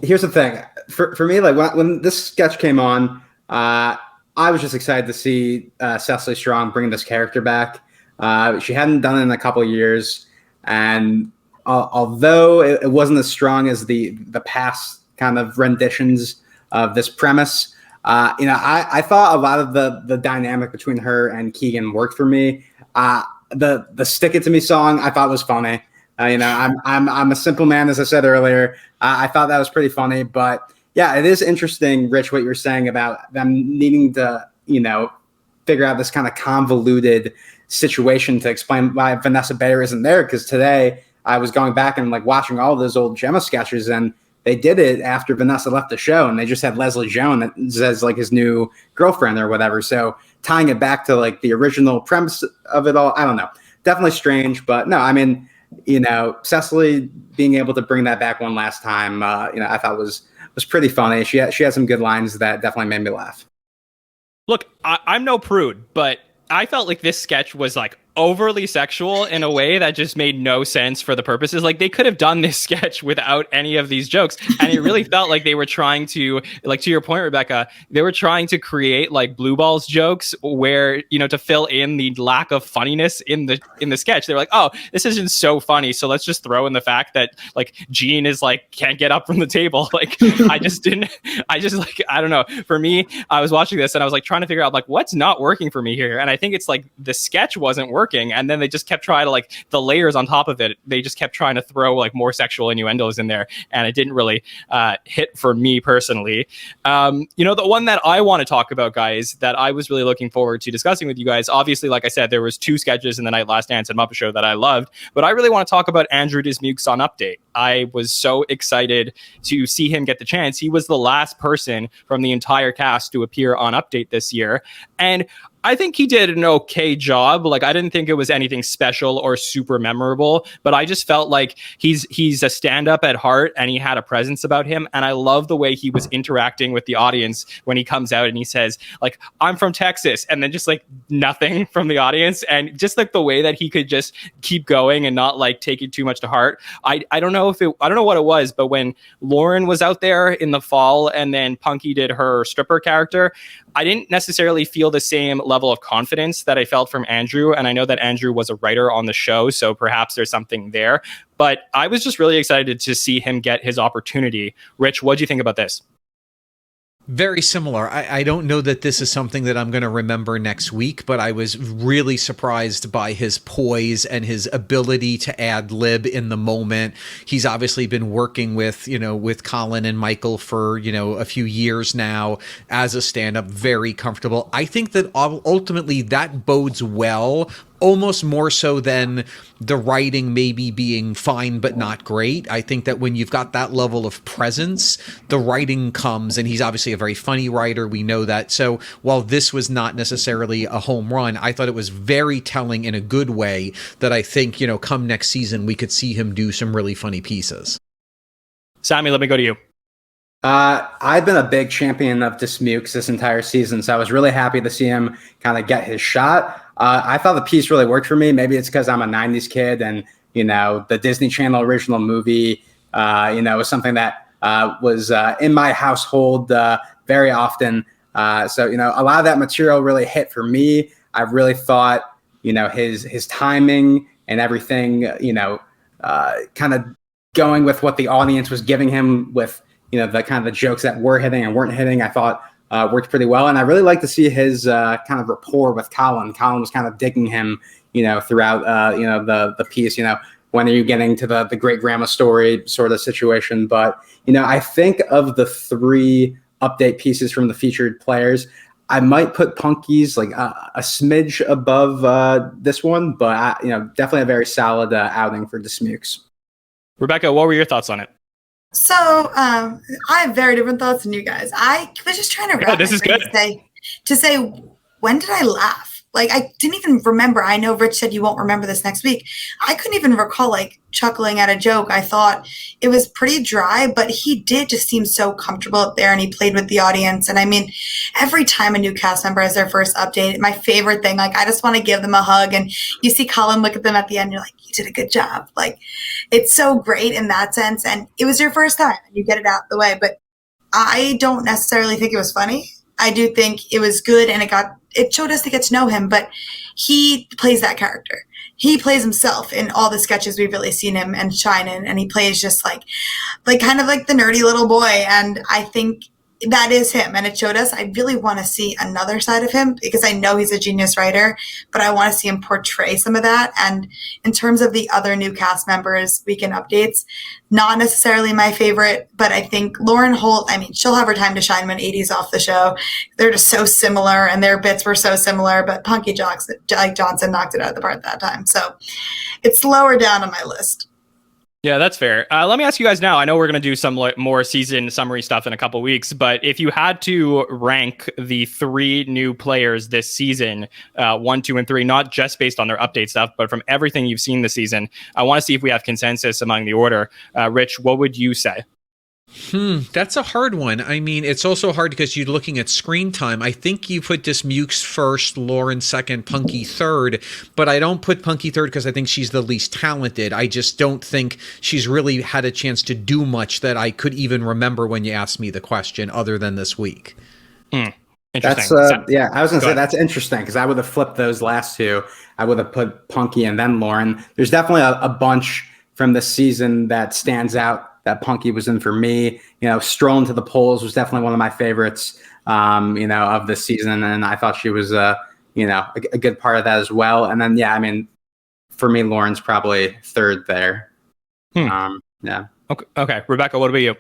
Here's the thing. For me, like when this sketch came on, I was just excited to see Cecily Strong bring this character back. She hadn't done it in a couple of years, and although it wasn't as strong as the past kind of renditions of this premise, I thought a lot of the dynamic between her and Keegan worked for me. The "Stick It to Me" song I thought was funny. I'm a simple man, as I said earlier. I thought that was pretty funny, but yeah, it is interesting, Rich, what you're saying about them needing to, figure out this kind of convoluted situation to explain why Vanessa Bayer isn't there. Because today I was going back and watching all of those old Gemma sketches, and they did it after Vanessa left the show, and they just had Leslie Jones as his new girlfriend or whatever. So tying it back to the original premise of it all, I don't know. Definitely strange, but no, I mean, Cecily being able to bring that back one last time, I thought was pretty funny. She had some good lines that definitely made me laugh. Look, I'm no prude, but I felt like this sketch was overly sexual in a way that just made no sense for the purposes. They could have done this sketch without any of these jokes, and it really felt like they were trying to, to your point, Rebecca, they were trying to create blue balls jokes where, to fill in the lack of funniness in the sketch. They were like, oh, this isn't so funny, so let's just throw in the fact that Gene is can't get up from the table. I don't know. For me, I was watching this and I was trying to figure out what's not working for me here, and I think it's the sketch wasn't working. And then they just kept trying to the layers on top of it. They just kept trying to throw more sexual innuendos in there, and it didn't really hit for me personally. The one that I want to talk about, guys, that I was really looking forward to discussing with you guys. Obviously, like I said, there was 2 sketches in The Night Last Dance and Muppet Show that I loved, but I really want to talk about Andrew Dismukes on Update. I was so excited to see him get the chance. He was the last person from the entire cast to appear on Update this year, and I think he did an okay job. I didn't think it was anything special or super memorable, but I just felt like he's a stand-up at heart, and he had a presence about him. And I love the way he was interacting with the audience when he comes out and he says, I'm from Texas, and then just nothing from the audience, and just the way that he could just keep going and not take it too much to heart. I don't know what it was, but when Lauren was out there in the fall and then Punky did her stripper character, I didn't necessarily feel the same level of confidence that I felt from Andrew. And I know that Andrew was a writer on the show, so perhaps there's something there. But I was just really excited to see him get his opportunity. Rich, what do you think about this? Very similar. I don't know that this is something that I'm going to remember next week, but I was really surprised by his poise and his ability to ad lib in the moment. He's obviously been working with, with Colin and Michael for, a few years now as a stand-up, very comfortable. I think that ultimately that bodes well, almost more so than the writing maybe being fine but not great. I think that when you've got that level of presence, the writing comes, and he's obviously a very funny writer. We know that. So while this was not necessarily a home run, I thought it was very telling in a good way that I think, come next season, we could see him do some really funny pieces. Sammy, let me go to you. I've been a big champion of Dismukes this entire season, so I was really happy to see him kind of get his shot. I thought the piece really worked for me. Maybe it's because I'm a 90s kid and, the Disney Channel original movie, was something that was in my household very often. So, a lot of that material really hit for me. I really thought, his timing and everything, kind of going with what the audience was giving him with, the kind of the jokes that were hitting and weren't hitting, I thought worked pretty well. And I really like to see his kind of rapport with Colin. Colin was kind of digging him, throughout, the piece, when are you getting to the great grandma story sort of situation. But, I think of the 3 update pieces from the featured players, I might put Punky's like a smidge above this one, but, definitely a very solid outing for Dismukes. Rebecca, what were your thoughts on it? So I have very different thoughts than you guys. I was just trying to wrap this is good. to say, when did I laugh? Like, I didn't even remember. I know Rich said you won't remember this next week. I couldn't even recall like chuckling at a joke. I thought it was pretty dry, but he did just seem so comfortable up there, and he played with the audience. And I mean, every time a new cast member has their first update, my favorite thing, like, I just want to give them a hug, and you see Colin look at them at the end, you're like, you did a good job. Like, it's so great in that sense. And it was your first time and you get it out the way, but I don't necessarily think it was funny. I do think it was good, and it showed us to get to know him, but he plays that character. He plays himself in all the sketches we've really seen him and shine in, and he plays just like kind of like the nerdy little boy. And I think that is him, and it showed us. I really want to see another side of him because I know he's a genius writer, but I want to see him portray some of that. And in terms of the other new cast members, weekend updates, not necessarily my favorite, but I think Lauren Holt, I mean, she'll have her time to shine when 80's off the show. They're just so similar, and their bits were so similar, but Punky Johnson knocked it out of the park that time. So it's lower down on my list. Yeah, that's fair. Let me ask you guys now. I know we're going to do some more season summary stuff in a couple weeks, but if you had to rank the 3 new players this season, 1, 2, and 3, not just based on their update stuff, but from everything you've seen this season, I want to see if we have consensus among the order. Rich, what would you say? That's a hard one. I mean, it's also hard because you're looking at screen time. I think you put Dismukes first, Lauren second, Punky third, but I don't put Punky third because I think she's the least talented. I just don't think she's really had a chance to do much that I could even remember when you asked me the question other than this week. Interesting. Yeah, I was going to say that's interesting because I would have flipped those last 2. I would have put Punky and then Lauren. There's definitely a bunch from this season that stands out that Punky was in for me. Strolling to the Polls was definitely one of my favorites, of this season. And I thought she was, a good part of that as well. And then, yeah, I mean, for me, Lauren's probably third there. Yeah. Okay. Rebecca, what about you?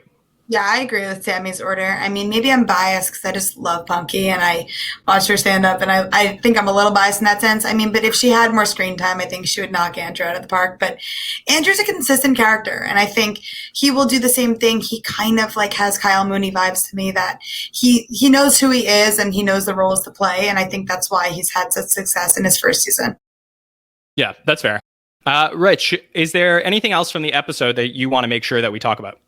Yeah, I agree with Sammy's order. I mean, maybe I'm biased because I just love Punky and I watched her stand up, and I think I'm a little biased in that sense. I mean, but if she had more screen time, I think she would knock Andrew out of the park. But Andrew's a consistent character, and I think he will do the same thing. He kind of like has Kyle Mooney vibes to me, that he knows who he is and he knows the roles to play. And I think that's why he's had such success in his first season. Yeah, that's fair. Rich, is there anything else from the episode that you want to make sure that we talk about?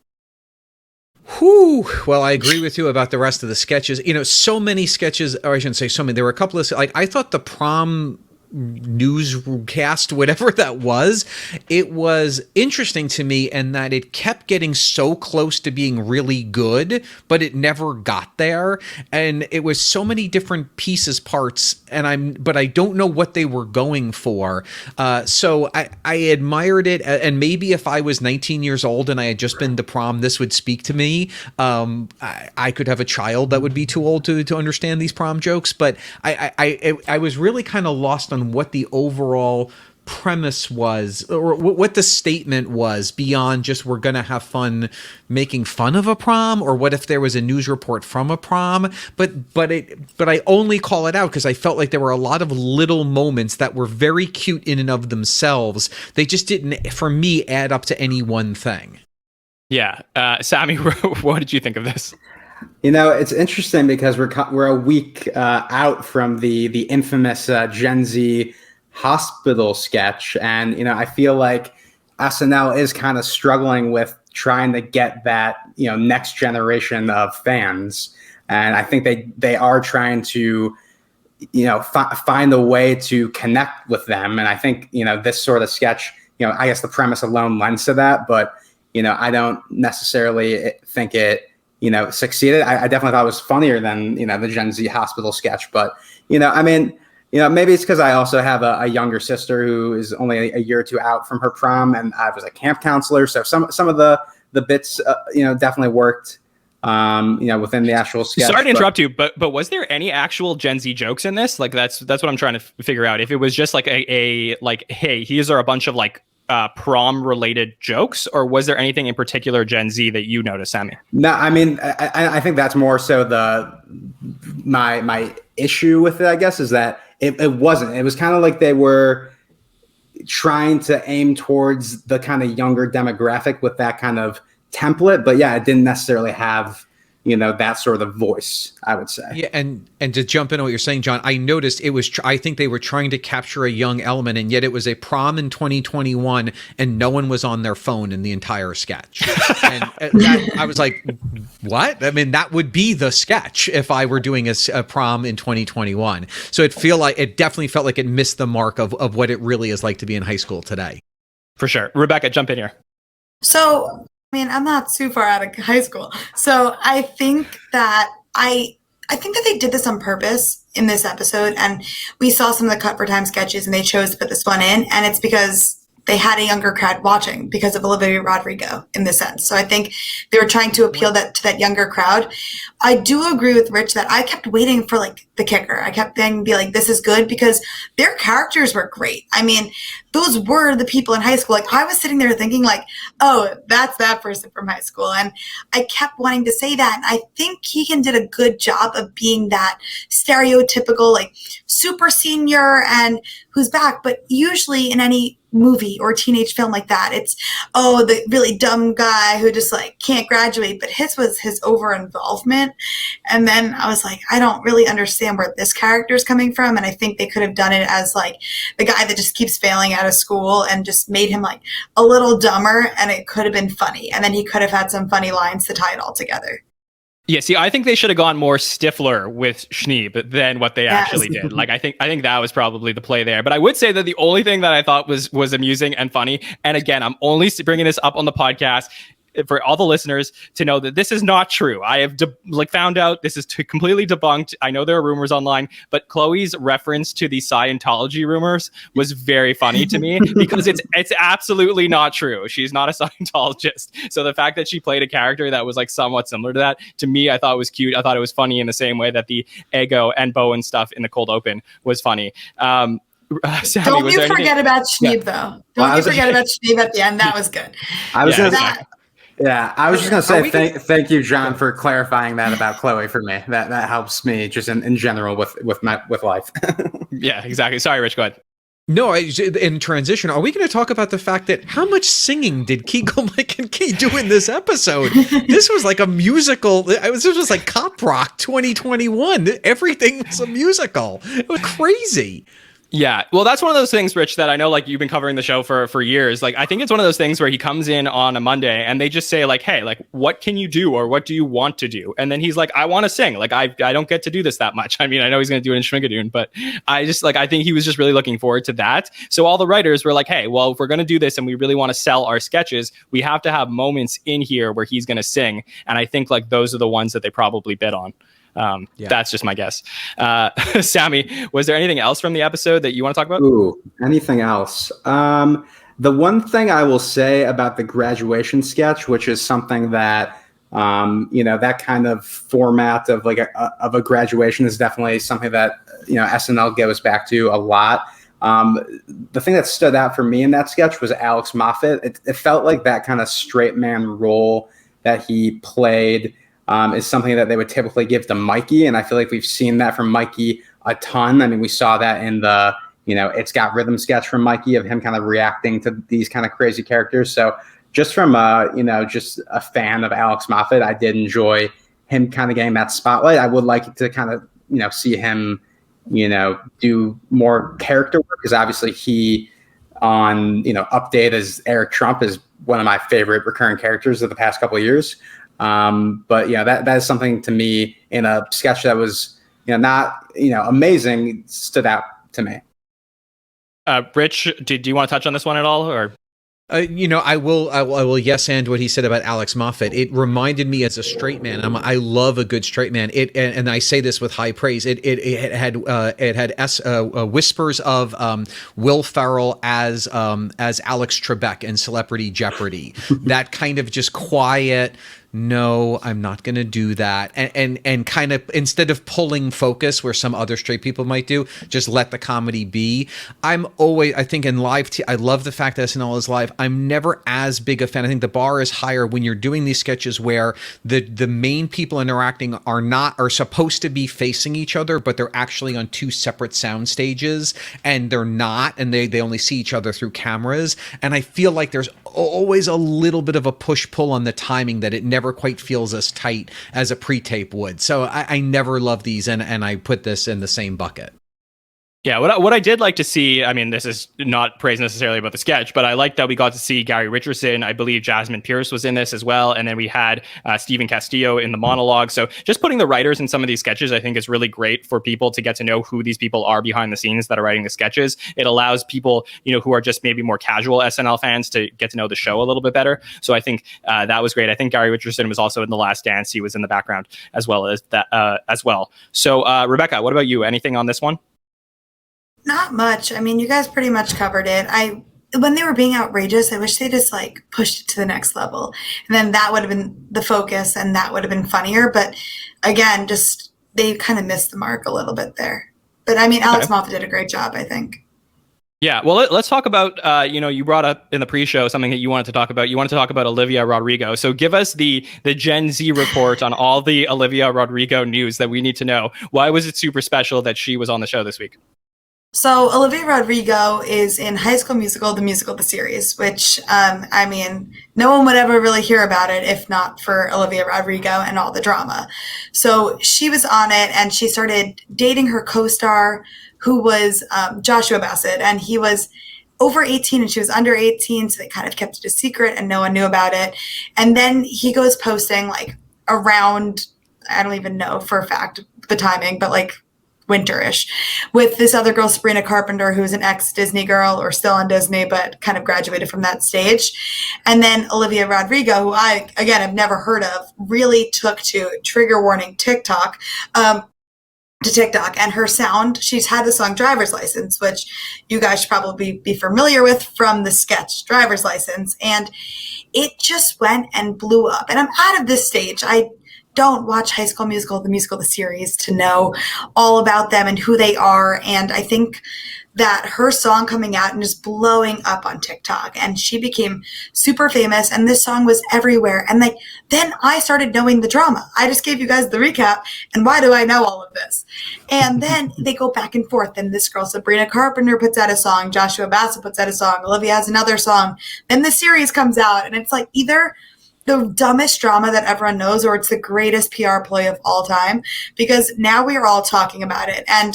Whew. Well, I agree with you about the rest of the sketches. So many sketches, or I shouldn't say so many. There were a couple of, like, I thought the prom newscast, whatever that was. It was interesting to me in that it kept getting so close to being really good, but it never got there. And it was so many different pieces, parts, but I don't know what they were going for. So I admired it. And maybe if I was 19 years old and I had just been to prom, this would speak to me. I could have a child that would be too old to understand these prom jokes, but I was really kind of lost on what the overall premise was, or what the statement was, beyond just we're gonna have fun making fun of a prom, or what if there was a news report from a prom. But I only call it out because I felt like there were a lot of little moments that were very cute in and of themselves. They just didn't, for me, add up to any one thing. Yeah. Sammy, what did you think of this? You know, it's interesting because we're a week out from the infamous Gen Z hospital sketch, and you know, I feel like SNL is kind of struggling with trying to get that, you know, next generation of fans, and I think they are trying to, you know, find a way to connect with them, and I think, you know, this sort of sketch, you know, I guess the premise alone lends to that, but you know, I don't necessarily think it, you know, succeeded. I definitely thought it was funnier than, you know, the Gen Z hospital sketch. But, you know, I mean, you know, maybe it's because I also have a younger sister who is only a year or two out from her prom, and I was a camp counselor. So some of the bits, you know, definitely worked, you know, within the actual sketch. Sorry to interrupt you, but was there any actual Gen Z jokes in this? Like, that's what I'm trying to figure out. If it was just like a like, hey, these are a bunch of like prom related jokes, or was there anything in particular Gen Z that you noticed, Sammy? No, I mean, I think that's more so my issue with it, I guess, is that it wasn't. It was kind of like they were trying to aim towards the kind of younger demographic with that kind of template, but yeah, it didn't necessarily have, you know, that sort of voice, I would say. Yeah, and to jump into what you're saying, John, I noticed it was, I think they were trying to capture a young element, and yet it was a prom in 2021, and no one was on their phone in the entire sketch. And I was like, what? I mean, that would be the sketch if I were doing a prom in 2021. So it definitely felt like it missed the mark of what it really is like to be in high school today. For sure. Rebecca, jump in here. So, I mean, I'm not too far out of high school. So I think that I think that they did this on purpose in this episode. And we saw some of the Cut for Time sketches and they chose to put this one in. And it's because they had a younger crowd watching because of Olivia Rodrigo in this sense. So I think they were trying to appeal to that younger crowd. I do agree with Rich that I kept waiting for like the kicker. I kept thinking, be like, this is good, because their characters were great. I mean, those were the people in high school. Like, I was sitting there thinking like, oh, that's that person from high school. And I kept wanting to say that. And I think Keegan did a good job of being that stereotypical, like super senior and who's back. But usually in any movie or teenage film like that, it's, oh, the really dumb guy who just like can't graduate. But his was his over involvement. And then I was like, I don't really understand where this character is coming from. And I think they could have done it as like the guy that just keeps failing out of school and just made him like a little dumber, and it could have been funny. And then he could have had some funny lines to tie it all together. Yeah, see, I think they should have gone more Stifler with Schneeb than what they actually did. Like, I think that was probably the play there. But I would say that the only thing that I thought was amusing and funny, and again, I'm only bringing this up on the podcast for all the listeners to know that this is not true. I have found out this is completely debunked. I know there are rumors online, but Chloe's reference to the Scientology rumors was very funny to me because it's absolutely not true. She's not a Scientologist. So the fact that she played a character that was like somewhat similar to that, to me, I thought it was cute. I thought it was funny in the same way that the Ego and Bowen stuff in the cold open was funny. Sammy, don't you forget about Schneeb, though. Don't you forget about Schneeb at the end. That was good. I was going to Yeah, I was just going to say thank you, John, for clarifying that about Chloe for me. That helps me just in general with life. Yeah, exactly. Sorry, Rich, go ahead. No, in transition, are we going to talk about the fact that how much singing did Keegan-Michael Key do in this episode? This was like a musical. This was like Cop Rock 2021. Everything was a musical. It was crazy. Yeah. Well, that's one of those things, Rich, that I know, like, you've been covering the show for years. Like, I think it's one of those things where he comes in on a Monday and they just say, like, hey, like, what can you do, or what do you want to do? And then he's like, I want to sing. Like, I don't get to do this that much. I mean, I know he's going to do it in Schmigadoon, but I think he was just really looking forward to that. So all the writers were like, hey, well, if we're going to do this and we really want to sell our sketches, we have to have moments in here where he's going to sing. And I think, like, those are the ones that they probably bid on. That's just my guess. Sammy, was there anything else from the episode that you want to talk about? Ooh, anything else? The one thing I will say about the graduation sketch, which is something that, that kind of format of like a graduation is definitely something that, SNL goes back to a lot. The thing that stood out for me in that sketch was Alex Moffitt. It felt like that kind of straight man role that he played is something that they would typically give to Mikey. And I feel like we've seen that from Mikey a ton. I mean, we saw that in the, It's Got Rhythm sketch from Mikey of him kind of reacting to these kind of crazy characters. So just from, just a fan of Alex Moffitt, I did enjoy him kind of getting that spotlight. I would like to kind of, see him, do more character work, because obviously he on, Update as Eric Trump is one of my favorite recurring characters of the past couple of years. But yeah, that is something to me in a sketch that was, not, amazing, stood out to me. Rich, do you want to touch on this one at all, or? I will yes and what he said about Alex Moffitt. It reminded me as a straight man. I love a good straight man. And I say this with high praise. It had whispers of Will Ferrell as Alex Trebek in Celebrity Jeopardy. That kind of just quiet. No, I'm not going to do that. And kind of, instead of pulling focus where some other straight people might do, just let the comedy be. I think in live, I love the fact that SNL is live. I'm never as big a fan. I think the bar is higher when you're doing these sketches where the main people interacting are supposed to be facing each other, but they're actually on two separate sound stages, and they're not, and they only see each other through cameras. And I feel like there's always a little bit of a push-pull on the timing that it never quite feels as tight as a pre-tape would. So I never love these, and I put this in the same bucket. Yeah, what I did like to see, I mean, this is not praise necessarily about the sketch, but I liked that we got to see Gary Richardson. I believe Jasmine Pierce was in this as well. And then we had Stephen Castillo in the monologue. So just putting the writers in some of these sketches, I think, is really great for people to get to know who these people are behind the scenes that are writing the sketches. It allows people, who are just maybe more casual SNL fans to get to know the show a little bit better. So I think that was great. I think Gary Richardson was also in The Last Dance. He was in the background as well as that as well. So Rebecca, what about you? Anything on this one? Not much. I mean, you guys pretty much covered it. When they were being outrageous, I wish they just pushed it to the next level. And then that would have been the focus, and that would have been funnier. But again, just they kind of missed the mark a little bit there. But I mean, Alex Moffitt did a great job, I think. Yeah, well, let's talk about, you brought up in the pre-show something that you wanted to talk about. You wanted to talk about Olivia Rodrigo. So give us the Gen Z report on all the Olivia Rodrigo news that we need to know. Why was it super special that she was on the show this week? So Olivia Rodrigo is in High School Musical, the series, which, I mean, no one would ever really hear about it if not for Olivia Rodrigo and all the drama. So she was on it, and she started dating her co-star, who was Joshua Bassett, and he was over 18 and she was under 18, so they kind of kept it a secret and no one knew about it. And then he goes posting around, I don't even know for a fact the timing, but winterish, with this other girl, Sabrina Carpenter, who's an ex-Disney girl or still on Disney, but kind of graduated from that stage. And then Olivia Rodrigo, who I, again, have never heard of, really took to trigger warning TikTok, and her sound. She's had the song Driver's License, which you guys should probably be familiar with from the sketch Driver's License. And it just went and blew up. And I'm out of this stage. I don't watch High School Musical, the series, to know all about them and who they are. And I think that her song coming out and just blowing up on TikTok, and she became super famous, and this song was everywhere. And then I started knowing the drama. I just gave you guys the recap, and why do I know all of this? And then they go back and forth, and this girl, Sabrina Carpenter, puts out a song, Joshua Bassett puts out a song, Olivia has another song. Then the series comes out, and it's either the dumbest drama that everyone knows, or it's the greatest PR ploy of all time, because now we are all talking about it. And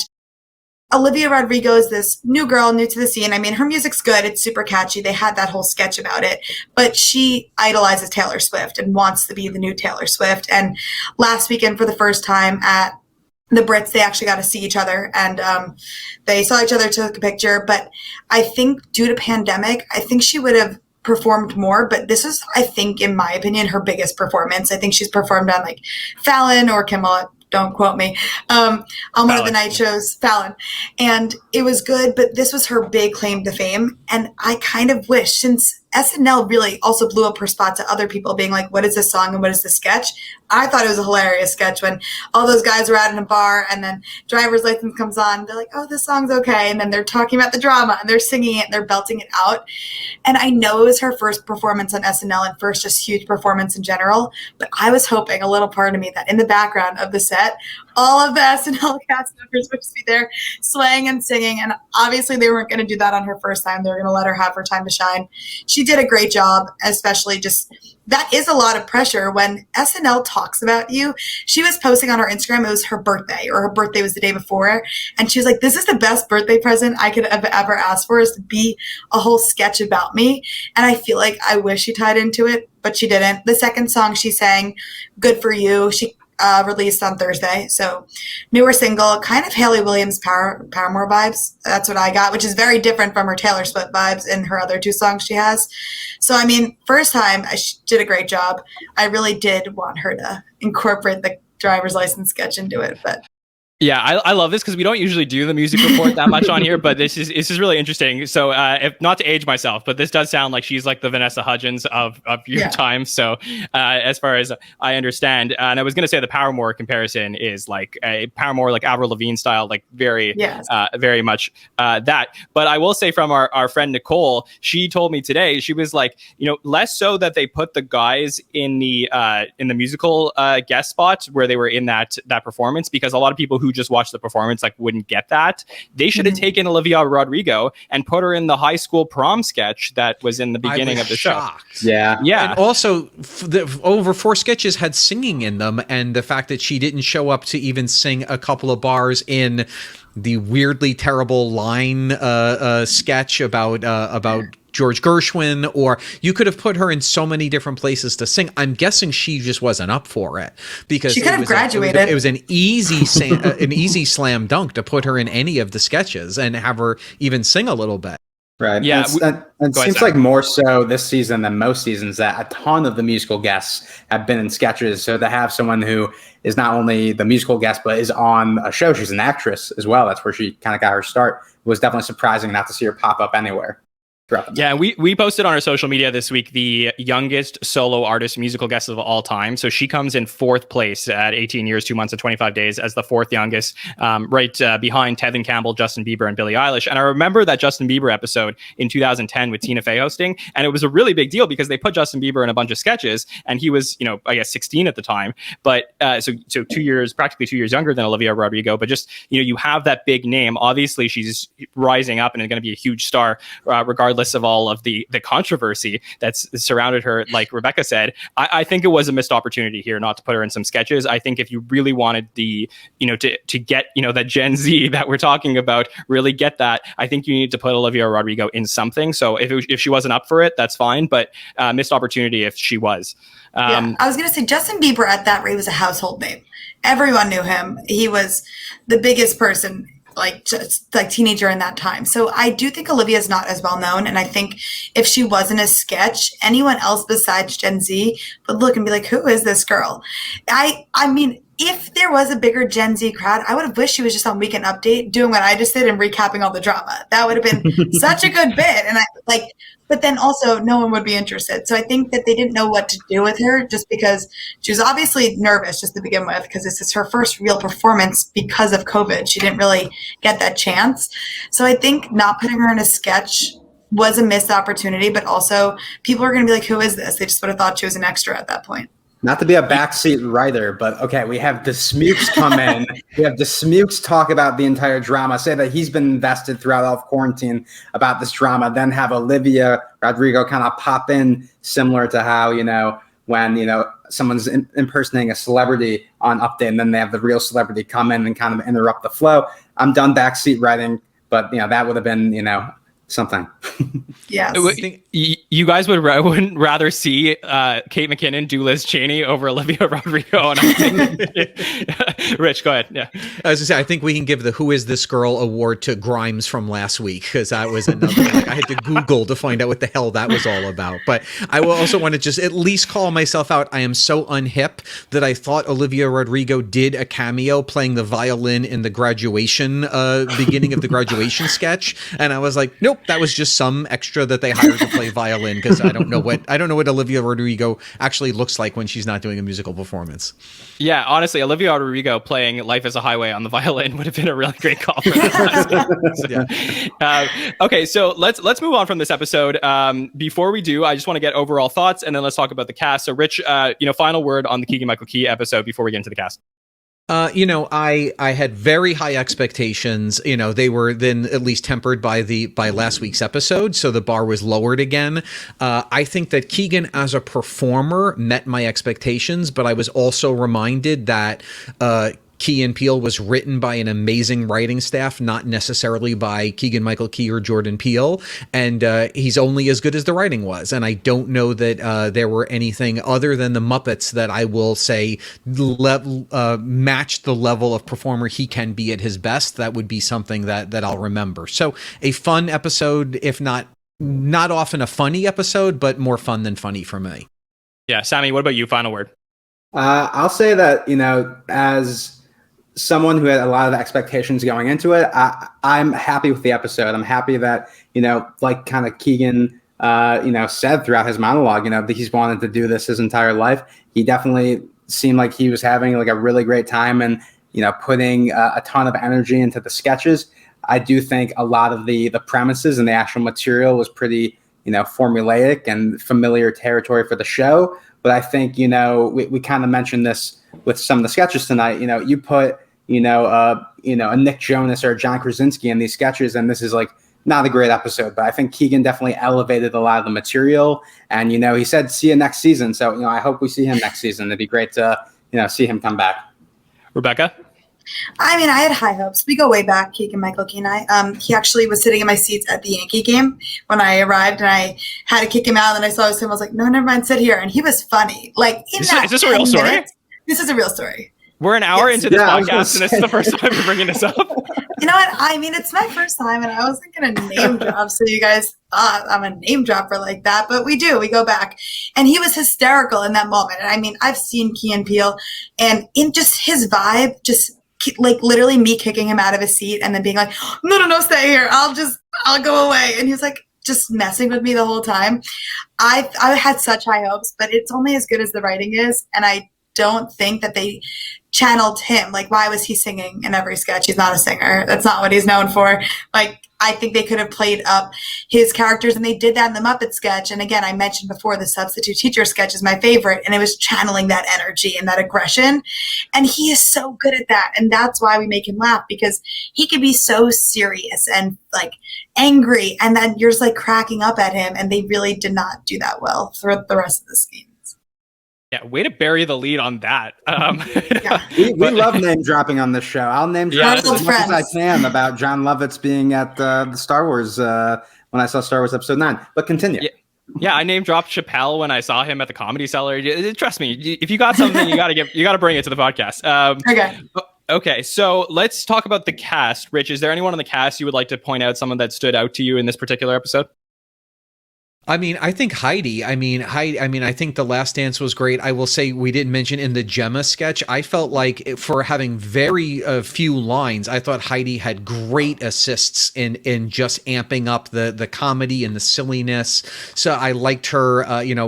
Olivia Rodrigo is this new girl, new to the scene. I mean, her music's good. It's super catchy. They had that whole sketch about it. But she idolizes Taylor Swift and wants to be the new Taylor Swift. And last weekend, for the first time at the Brits, they actually got to see each other, and they saw each other, took a picture. But I think due to pandemic, I think she would have performed more, but this is, I think, in my opinion, her biggest performance. I think she's performed on like Fallon or Kimmel, don't quote me, on one of the night shows, Fallon. And it was good, but this was her big claim to fame. And I kind of wish, since SNL really also blew up her spot to other people being like, what is this song and what is this sketch? I thought it was a hilarious sketch when all those guys were out in a bar and then Driver's License comes on. They're like, oh, this song's okay. And then they're talking about the drama and they're singing it and they're belting it out. And I know it was her first performance on SNL and first just huge performance in general. But I was hoping, a little part of me, that in the background of the set, all of the SNL cast members would just be there swaying and singing. And obviously they weren't going to do that on her first time. They were going to let her have her time to shine. She did a great job, especially just that is a lot of pressure when SNL talks about you. She was posting on her Instagram, it was her birthday, or her birthday was the day before. And she was like, this is the best birthday present I could have ever asked for, is to be a whole sketch about me. And I feel like I wish she tied into it, but she didn't. The second song she sang, Good For You, she released on Thursday. So newer single, kind of Hayley Williams Paramore vibes. That's what I got, which is very different from her Taylor Swift vibes in her other two songs she has. So, I mean, first time, she did a great job. I really did want her to incorporate the Driver's License sketch into it, but yeah, I love this because we don't usually do the music report that much on here, but this is really interesting. So, if not to age myself, but this does sound like she's like the Vanessa Hudgens of your time. So, as far as I understand, and I was going to say the Paramore comparison is like a Paramore, like Avril Lavigne style, like very much that. But I will say from our friend Nicole, she told me today, she was like, less so that they put the guys in the musical guest spots where they were in that performance, because a lot of people who just watched the performance like wouldn't get that. They should have taken Olivia Rodrigo and put her in the high school prom sketch that was in the beginning of the shocked. Show. Yeah. And also, over 4 sketches had singing in them, and the fact that she didn't show up to even sing a couple of bars in the weirdly terrible line sketch about George Gershwin, or you could have put her in so many different places to sing. I'm guessing she just wasn't up for it, because she could have graduated. It was an easy slam dunk to put her in any of the sketches and have her even sing a little bit. Right. Yeah. It seems like more so this season than most seasons that a ton of the musical guests have been in sketches. So to have someone who is not only the musical guest, but is on a show, she's an actress as well. That's where she kind of got her start. It was definitely surprising not to see her pop up anywhere. Yeah, we posted on our social media this week the youngest solo artist musical guest of all time. So she comes in 4th place at 18 years, 2 months, and 25 days as the 4th youngest, right behind Tevin Campbell, Justin Bieber, and Billie Eilish. And I remember that Justin Bieber episode in 2010 with Tina Fey hosting, and it was a really big deal because they put Justin Bieber in a bunch of sketches, and he was, I guess 16 at the time. But so 2 years, practically 2 years younger than Olivia Rodrigo. But just, you have that big name. Obviously, she's rising up and is going to be a huge star, regardless of all of the controversy that's surrounded her. Like Rebecca said, I think it was a missed opportunity here not to put her in some sketches. I think if you really wanted the, to get, that Gen Z that we're talking about, really get that, I think you need to put Olivia Rodrigo in something. So if she wasn't up for it, that's fine, but missed opportunity if she was. I was going to say Justin Bieber at that rate was a household name. Everyone knew him. He was the biggest person, just like teenager in that time. So I do think Olivia is not as well known. And I think if she wasn't a sketch, anyone else besides Gen Z would look and be like, who is this girl? I mean, if there was a bigger Gen Z crowd, I would have wished she was just on Weekend Update doing what I just did and recapping all the drama. That would have been such a good bit. And but then also no one would be interested. So I think that they didn't know what to do with her, just because she was obviously nervous just to begin with, because this is her first real performance because of COVID. She didn't really get that chance. So I think not putting her in a sketch was a missed opportunity, but also people are going to be like, who is this? They just would have thought she was an extra at that point. Not to be a backseat writer, but okay, we have the Smukes come in. We have the Smukes talk about the entire drama, say that he's been invested throughout all of quarantine about this drama, then have Olivia Rodrigo kind of pop in, similar to how, when, someone's impersonating a celebrity on Update and then they have the real celebrity come in and kind of interrupt the flow. I'm done backseat writing, but, that would have been, something. Yes. You guys wouldn't rather see Kate McKinnon do Liz Cheney over Olivia Rodrigo. And Rich, go ahead. Yeah. I was gonna say, I think we can give the "Who Is This Girl" award to Grimes from last week, because that was another. I had to Google to find out what the hell that was all about. But I will also want to just at least call myself out. I am so unhip that I thought Olivia Rodrigo did a cameo playing the violin in the graduation beginning of the graduation sketch, and I was like, nope, that was just some extra that they hired to play violin, because I don't know what Olivia Rodrigo actually looks like when she's not doing a musical performance. Yeah, honestly, Olivia Rodrigo playing "Life is a Highway" on the violin would have been a really great call for this. Okay, so let's move on from this episode. Before we do, I just want to get overall thoughts, and then let's talk about the cast. So, Rich, final word on the Keegan-Michael Key episode before we get into the cast. I had very high expectations. They were then at least tempered by last week's episode, so the bar was lowered again. I think that Keegan as a performer met my expectations, but I was also reminded that Key and Peele was written by an amazing writing staff, not necessarily by Keegan-Michael Key or Jordan Peele, and he's only as good as the writing was. And I don't know that there were anything other than the Muppets that I will say matched the level of performer he can be at his best. That would be something that I'll remember. So a fun episode, if not often a funny episode, but more fun than funny for me. Yeah, Sammy, what about you? Final word. I'll say that, as someone who had a lot of expectations going into it, I'm happy with the episode. I'm happy that, like kind of Keegan, said throughout his monologue, that he's wanted to do this his entire life. He definitely seemed like he was having like a really great time and, putting a ton of energy into the sketches. I do think a lot of the premises and the actual material was pretty, formulaic and familiar territory for the show. But I think, we kind of mentioned this with some of the sketches tonight. You put, a Nick Jonas or a John Krasinski in these sketches, and this is like not a great episode. But I think Keegan definitely elevated a lot of the material. And, he said, see you next season. So, I hope we see him next season. It'd be great to, see him come back. Rebecca? I mean, I had high hopes. We go way back, Keegan-Michael Key and I. He actually was sitting in my seats at the Yankee game when I arrived, and I had to kick him out. And I saw him. I was like, no, never mind, sit here. And he was funny. Like, is this a real story? This is a real story. We're an hour into this podcast, and this is the first time we're bringing this up. You know what? I mean, it's my first time, and I wasn't going to name drop, so you guys thought I'm a name dropper like that, but we do. We go back. And he was hysterical in that moment. And I mean, I've seen Key and Peele, and in just his vibe, just like literally me kicking him out of his seat and then being like, no, stay here. I'll go away. And he was like, just messing with me the whole time. I had such high hopes, but it's only as good as the writing is. And I don't think that they channeled him. Like, why was he singing in every sketch? He's not a singer. That's not what he's known for. Like, I think they could have played up his characters, and they did that in the Muppet sketch. And again, I mentioned before, the substitute teacher sketch is my favorite, and it was channeling that energy and that aggression. And he is so good at that. And that's why we make him laugh, because he can be so serious and like angry, and then you're just like cracking up at him. And they really did not do that well throughout the rest of the scene. Yeah, way to bury the lead on that. We love name dropping on this show. I'll name drop as much as I can about John Lovitz being at the Star Wars when I saw Star Wars Episode 9. But continue. Yeah, I name dropped Chappelle when I saw him at the Comedy Cellar. Trust me, if you got something, you got to bring it to the podcast. Okay. Okay, so let's talk about the cast. Rich, is there anyone on the cast you would like to point out, someone that stood out to you in this particular episode? I mean, I think Heidi. I think The Last Dance was great. I will say, we didn't mention in the Gemma sketch, I felt like for having very few lines, I thought Heidi had great assists in just amping up the comedy and the silliness. So I liked her,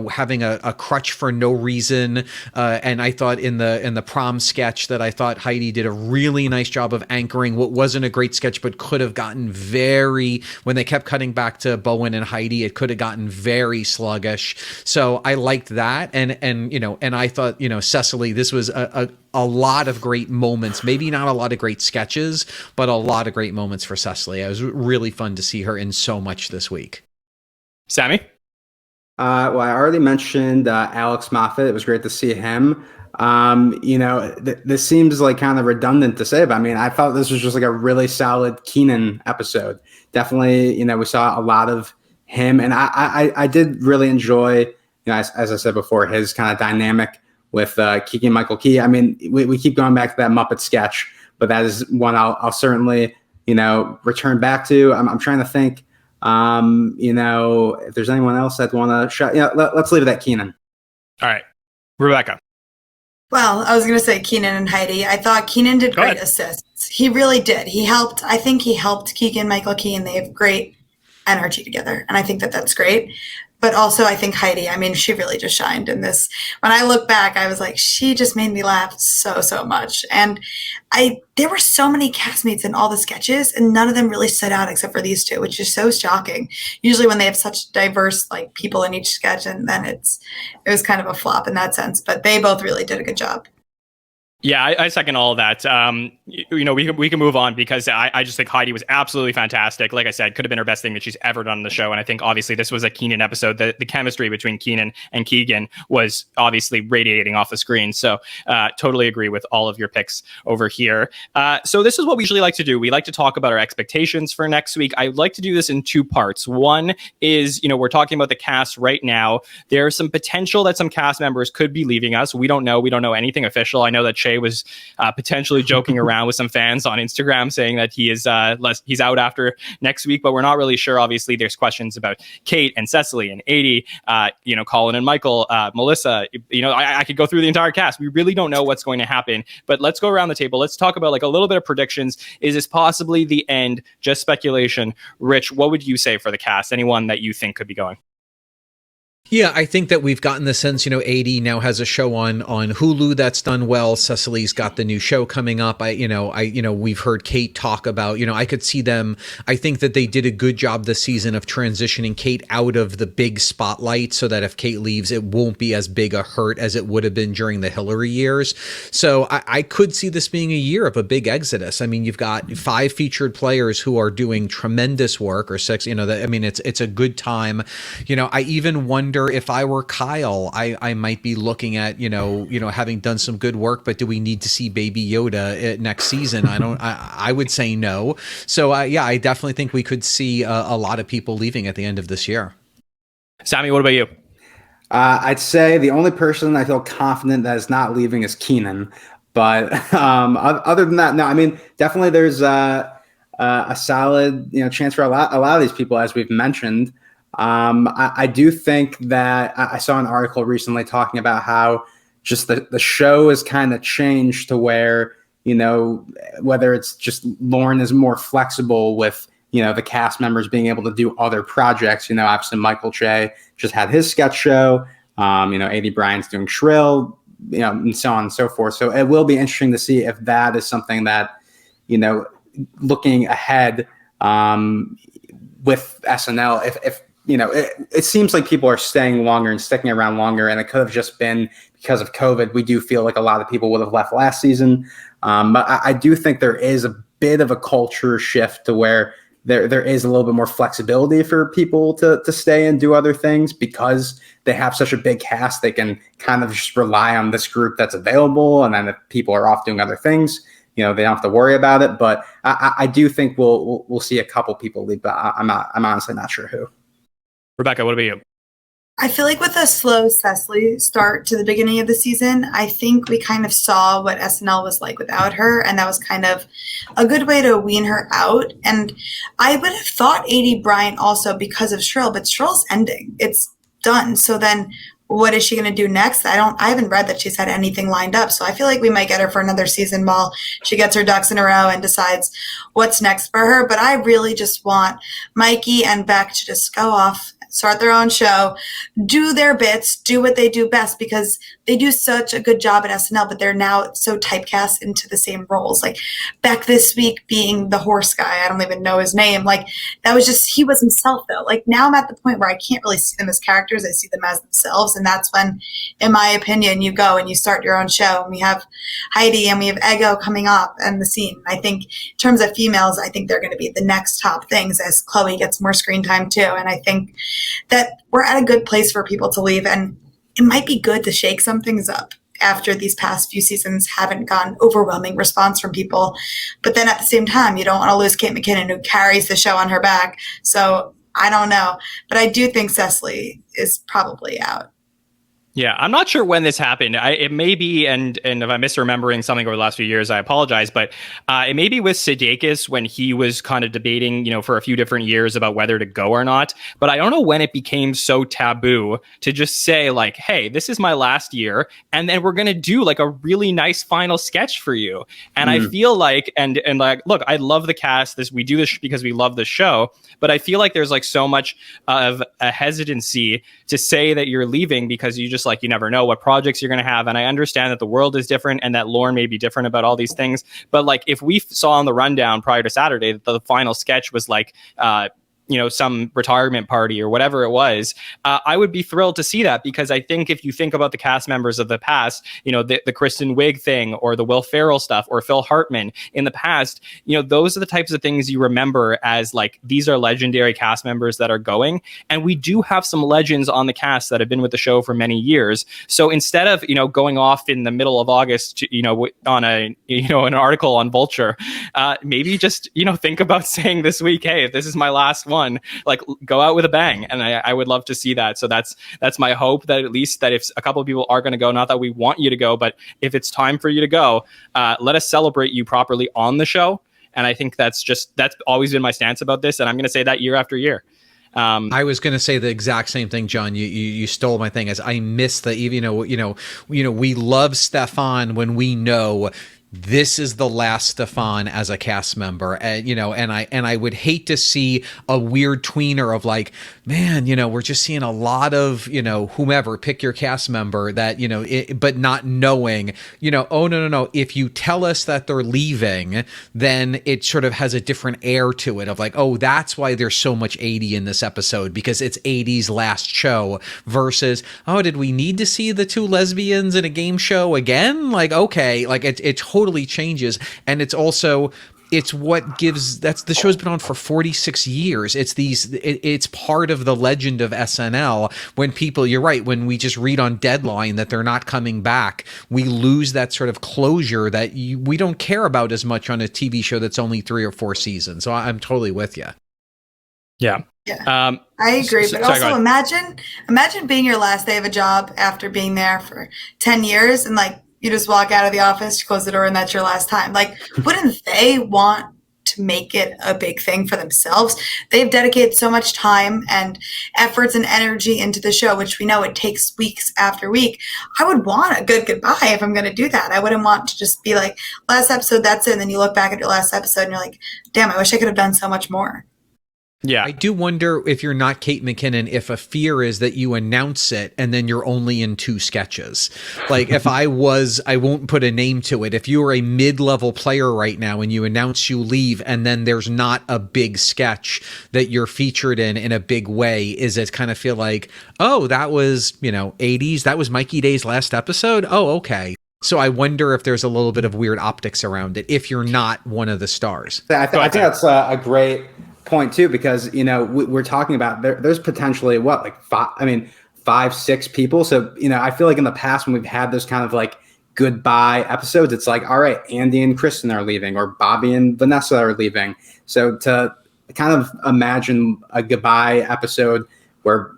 having a crutch for no reason. And I thought in the prom sketch that I thought Heidi did a really nice job of anchoring what wasn't a great sketch, but could have gotten when they kept cutting back to Bowen and Heidi, it could have gotten very sluggish. So I liked that. And I thought, Cecily, this was a lot of great moments, maybe not a lot of great sketches, but a lot of great moments for Cecily. It was really fun to see her in so much this week. Sammy? Well, I already mentioned Alex Moffitt. It was great to see him. This seems like kind of redundant to say, but I mean, I thought this was just like a really solid Keenan episode. Definitely, we saw a lot of him, and I did really enjoy, as I said before, his kind of dynamic with Keegan-Michael Key. I mean, we keep going back to that Muppet sketch, but that is one I'll certainly, return back to. I'm trying to think. If there's anyone else I'd want to shout, let's leave it at Keenan. All right, Rebecca. Well, I was going to say Keenan and Heidi. I thought Keenan did great assists. He really did. I think he helped Keegan-Michael Key, and they have great energy together. And I think that that's great. But also, I think Heidi, she really just shined in this. When I look back, I was like, she just made me laugh so much. And there were so many castmates in all the sketches, and none of them really stood out except for these two, which is so shocking. Usually when they have such diverse people in each sketch, and then it was kind of a flop in that sense. But they both really did a good job. Yeah, I second all of that. We can move on because I just think Heidi was absolutely fantastic. Like I said, could have been her best thing that she's ever done on the show. And I think obviously this was a Keenan episode. The chemistry between Keenan and Keegan was obviously radiating off the screen. So totally agree with all of your picks over here. So this is what we usually like to do. We like to talk about our expectations for next week. I would like to do this in two parts. One is, we're talking about the cast right now. There's some potential that some cast members could be leaving us. We don't know. We don't know anything official. I know that Shay was potentially joking around with some fans on Instagram saying that he's out after next week, but we're not really sure. Obviously, there's questions about Kate and Cecily and 80, Colin and Michael, Melissa. I could go through the entire cast. We really don't know what's going to happen, but let's go around the table. Let's talk about a little bit of predictions. Is this possibly the end? Just speculation. Rich, what would you say for the cast? Anyone that you think could be going? Yeah, I think that we've gotten the sense, 80 now has a show on Hulu that's done well. Cecily's got the new show coming up. We've heard Kate talk about, I could see them. I think that they did a good job this season of transitioning Kate out of the big spotlight so that if Kate leaves, it won't be as big a hurt as it would have been during the Hillary years. So I could see this being a year of a big exodus. I mean, you've got 5 featured players who are doing tremendous work, or 6, it's a good time. I even wonder if I were Kyle, I might be looking at, having done some good work, but do we need to see Baby Yoda next season? I would say no. So I definitely think we could see a lot of people leaving at the end of this year. Sammy, what about you? I'd say the only person I feel confident that is not leaving is Keenan. But other than that, no, definitely there's a solid, chance for a lot of these people, as we've mentioned. I do think that I saw an article recently talking about how just the show has kind of changed to where, whether it's just Lauren is more flexible with, the cast members being able to do other projects. Obviously Michael Che just had his sketch show, 80 Bryant's doing Shrill, and so on and so forth. So it will be interesting to see if that is something that, looking ahead with SNL, if it seems like people are staying longer and sticking around longer, and it could have just been because of COVID. We do feel like a lot of people would have left last season. But I do think there is a bit of a culture shift to where there is a little bit more flexibility for people to stay and do other things because they have such a big cast. They can kind of just rely on this group that's available. And then if people are off doing other things, they don't have to worry about it. But I do think we'll see a couple people leave, but I'm honestly not sure who. Rebecca, what about you? I feel like with a slow Cecily start to the beginning of the season, I think we kind of saw what SNL was like without her, and that was kind of a good way to wean her out. And I would have thought 80 Bryant also because of Shrill, but Shrill's ending. It's done. So then what is she going to do next? I haven't read that she's had anything lined up. So I feel like we might get her for another season while she gets her ducks in a row and decides what's next for her. But I really just want Mikey and Beck to just go off, start their own show, do their bits, do what they do best, because they do such a good job at SNL, but they're now so typecast into the same roles. Like Beck this week being the horse guy, I don't even know his name. Like that was just, he was himself though. Like now I'm at the point where I can't really see them as characters. I see them as themselves. And that's when, in my opinion, you go and you start your own show. And we have Heidi and we have Ego coming up and the scene. I think in terms of females, I think they're going to be the next top things as Chloe gets more screen time too. And I think that we're at a good place for people to leave. And it might be good to shake some things up after these past few seasons haven't gotten overwhelming response from people. But then at the same time, you don't want to lose Kate McKinnon, who carries the show on her back. So I don't know. But I do think Cecily is probably out. Yeah, I'm not sure when this happened. It may be, and if I'm misremembering something over the last few years, I apologize. But it may be with Sudeikis when he was kind of debating, for a few different years about whether to go or not. But I don't know when it became so taboo to just say like, "Hey, this is my last year, and then we're gonna do like a really nice final sketch for you." And I feel like, and like, look, I love the cast. We do this because we love the show. But I feel like there's like so much of a hesitancy to say that you're leaving because you just like, you never know what projects you're going to have. And I understand that the world is different and that Lorne may be different about all these things. But like if we saw on the rundown prior to Saturday that the final sketch was like, some retirement party or whatever it was, I would be thrilled to see that, because I think if you think about the cast members of the past, the Kristen Wiig thing or the Will Ferrell stuff or Phil Hartman in the past, those are the types of things you remember as like, these are legendary cast members that are going. And we do have some legends on the cast that have been with the show for many years. So instead of, going off in the middle of August, on an article on Vulture, maybe just, think about saying this week, hey, if this is my last one, like go out with a bang. And I would love to see that. So that's my hope, that at least that if a couple of people are going to go, not that we want you to go, but if it's time for you to go, let us celebrate you properly on the show. And I think that's always been my stance about this. And I'm going to say that year after year. I was going to say the exact same thing, John. You stole my thing. As I miss the, we love Stefan when we know this is the last Stefan as a cast member. And I would hate to see a weird tweener of like, man, we're just seeing a lot of, whomever, pick your cast member that, but not knowing, oh, no. If you tell us that they're leaving, then it sort of has a different air to it of like, oh, that's why there's so much 80 in this episode, because it's 80's last show versus, oh, did we need to see the two lesbians in a game show again? Like, okay, like it totally changes. And it's also, it's what gives, that's, the show's been on for 46 years. It's part of the legend of SNL. When people, you're right, when we just read on Deadline that they're not coming back, we lose that sort of closure that we don't care about as much on a TV show that's only 3 or 4 seasons. So I'm totally with you. Yeah. Yeah, I agree. But also imagine being your last day of a job after being there for 10 years and like, you just walk out of the office, close the door, and that's your last time. Like, wouldn't they want to make it a big thing for themselves? They've dedicated so much time and efforts and energy into the show, which we know it takes weeks after week. I would want a good goodbye if I'm going to do that. I wouldn't want to just be like, last episode, that's it. And then you look back at your last episode and you're like, damn, I wish I could have done so much more. Yeah. I do wonder, if you're not Kate McKinnon, if a fear is that you announce it and then you're only in 2 sketches. Like if I won't put a name to it. If you are a mid-level player right now and you announce you leave and then there's not a big sketch that you're featured in a big way, is it kind of feel like, oh, that was, 80s. That was Mikey Day's last episode. Oh, okay. So I wonder if there's a little bit of weird optics around it if you're not one of the stars. I think that's a great point too, because we're talking about there's potentially like 5, 6 people. So I feel like in the past when we've had those kind of like goodbye episodes, it's like, all right, Andy and Kristen are leaving, or Bobby and Vanessa are leaving. So to kind of imagine a goodbye episode where,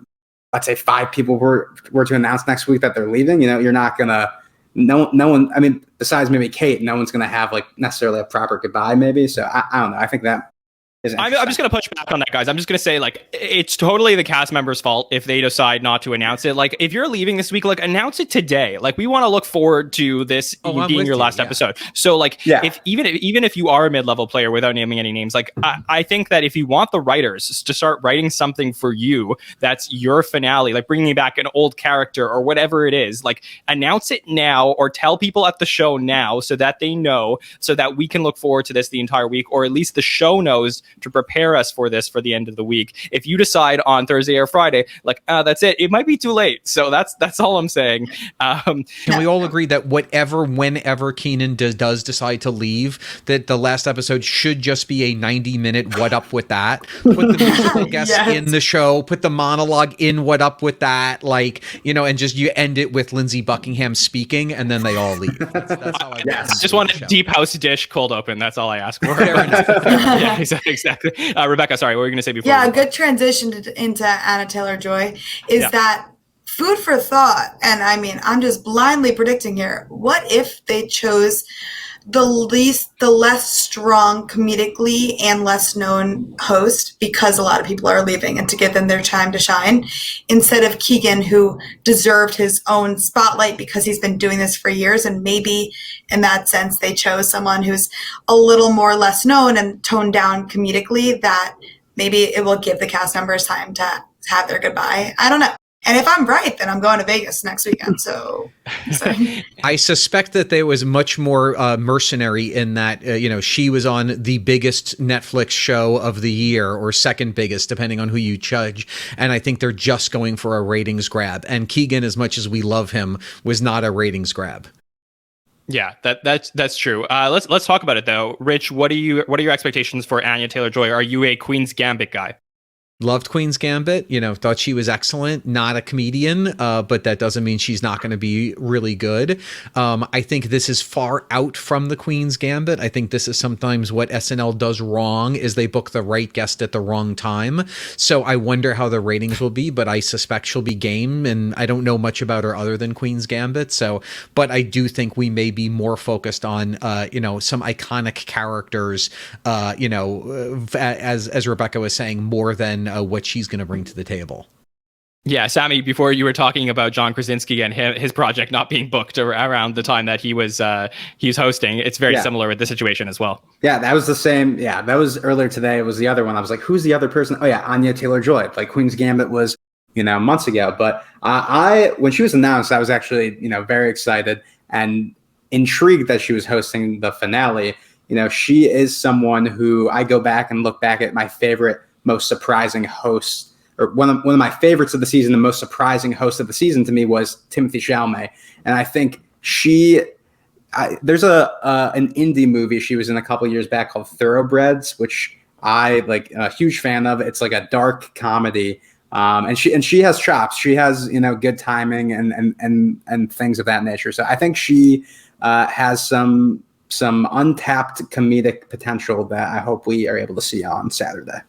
let's say, 5 people were to announce next week that they're leaving, you're not gonna, no one, I mean, besides maybe Kate, no one's gonna have like necessarily a proper goodbye maybe. So I don't know. I think that I'm just going to push back on that, guys. I'm just going to say, like, it's totally the cast members' fault if they decide not to announce it. Like, if you're leaving this week, like, announce it today. Like, we want to look forward to this being your last episode. So, like, if even if you are a mid-level player, without naming any names, like, I think that if you want the writers to start writing something for you, that's your finale, like bringing back an old character or whatever it is, like, announce it now or tell people at the show now so that they know, so that we can look forward to this the entire week, or at least the show knows to prepare us for this for the end of the week. If you decide on Thursday or Friday, like, that's it might be too late. So that's all I'm saying. Can we all agree that whenever Keenan does decide to leave, that the last episode should just be a 90-minute what up with that? Put the musical guests in the show, put the monologue in what up with that, like, and just you end it with Lindsey Buckingham speaking, and then they all leave. That's how I just want a deep house dish cold open. That's all I ask for. Fair enough. Yeah, exactly. Rebecca, sorry, what were you going to say before? Yeah, a good transition into Anna Taylor-Joy is that food for thought. And I mean, I'm just blindly predicting here. What if they chose the less strong comedically and less known host, because a lot of people are leaving, and to give them their time to shine, instead of Keegan, who deserved his own spotlight because he's been doing this for years, and maybe in that sense they chose someone who's a little more less known and toned down comedically, that maybe it will give the cast members time to have their goodbye. I don't know. And if I'm right, then I'm going to Vegas next weekend. So. I suspect that there was much more mercenary in that, she was on the biggest Netflix show of the year, or second biggest, depending on who you judge. And I think they're just going for a ratings grab. And Keegan, as much as we love him, was not a ratings grab. Yeah, that's true. Let's talk about it though. Rich, what are your expectations for Anya Taylor-Joy? Are you a Queen's Gambit guy? Loved Queen's Gambit, thought she was excellent, not a comedian, but that doesn't mean she's not going to be really good. I think this is far out from the Queen's Gambit. I think this is sometimes what SNL does wrong, is they book the right guest at the wrong time. So I wonder how the ratings will be, but I suspect she'll be game, and I don't know much about her other than Queen's Gambit. So, but I do think we may be more focused on, some iconic characters, as Rebecca was saying, more than what she's going to bring to the table. Yeah, Sammy, before you were talking about John Krasinski and his project not being booked around the time that he was hosting, it's very similar with the situation as well. Yeah, that was the same. Yeah, that was earlier today. It was the other one. I was like, who's the other person? Oh yeah, Anya Taylor-Joy. Like Queen's Gambit was, months ago. But when she was announced, I was actually, very excited and intrigued that she was hosting the finale. She is someone who I go back and look back at my favorite, most surprising host, or one of my favorites of the season. The most surprising host of the season to me was Timothée Chalamet, and I think there's an indie movie she was in a couple years back called Thoroughbreds, which I like, a huge fan of. It's like a dark comedy, and she has chops. She has good timing and things of that nature. So I think she has some untapped comedic potential that I hope we are able to see on Saturday.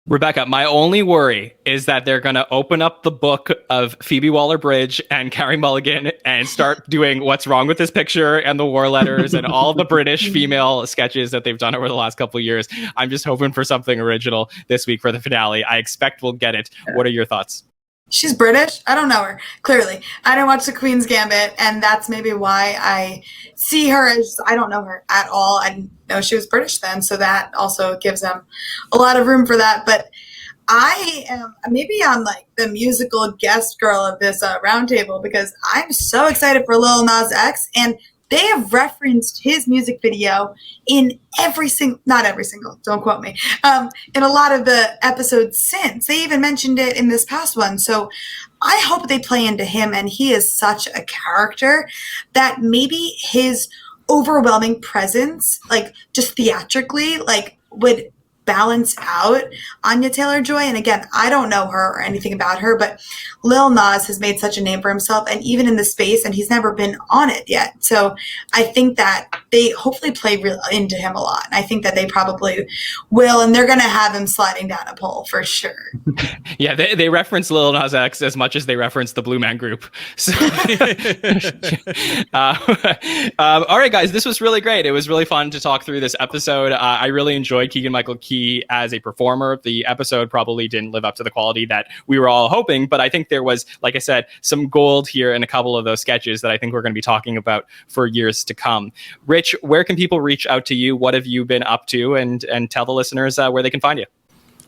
Rebecca, my only worry is that they're going to open up the book of Phoebe Waller-Bridge and Carey Mulligan and start doing What's Wrong with This Picture and the War Letters and all the British female sketches that they've done over the last couple of years. I'm just hoping for something original this week for the finale. I expect we'll get it. What are your thoughts? She's British. I don't know her, clearly. I didn't watch The Queen's Gambit, and that's maybe why I see her as, I don't know her at all. I didn't know she was British then, so that also gives them a lot of room for that. But maybe I'm like the musical guest girl of this roundtable, because I'm so excited for Lil Nas X, and they have referenced his music video in not every single, don't quote me, in a lot of the episodes since. They even mentioned it in this past one. So I hope they play into him, and he is such a character that maybe his overwhelming presence, like just theatrically, like would balance out Anya Taylor-Joy. And again, I don't know her or anything about her, but Lil Nas has made such a name for himself, and even in the space, and he's never been on it yet. So I think that they hopefully play into him a lot. And I think that they probably will, and they're going to have him sliding down a pole for sure. Yeah, they reference Lil Nas X as much as they reference the Blue Man Group. So, all right, guys, this was really great. It was really fun to talk through this episode. I really enjoyed Keegan-Michael Key as a performer. The episode probably didn't live up to the quality that we were all hoping, but I think there was, like I said, some gold here in a couple of those sketches that I think we're going to be talking about for years to come. Rich, where can people reach out to you? What have you been up to? And tell the listeners where they can find you.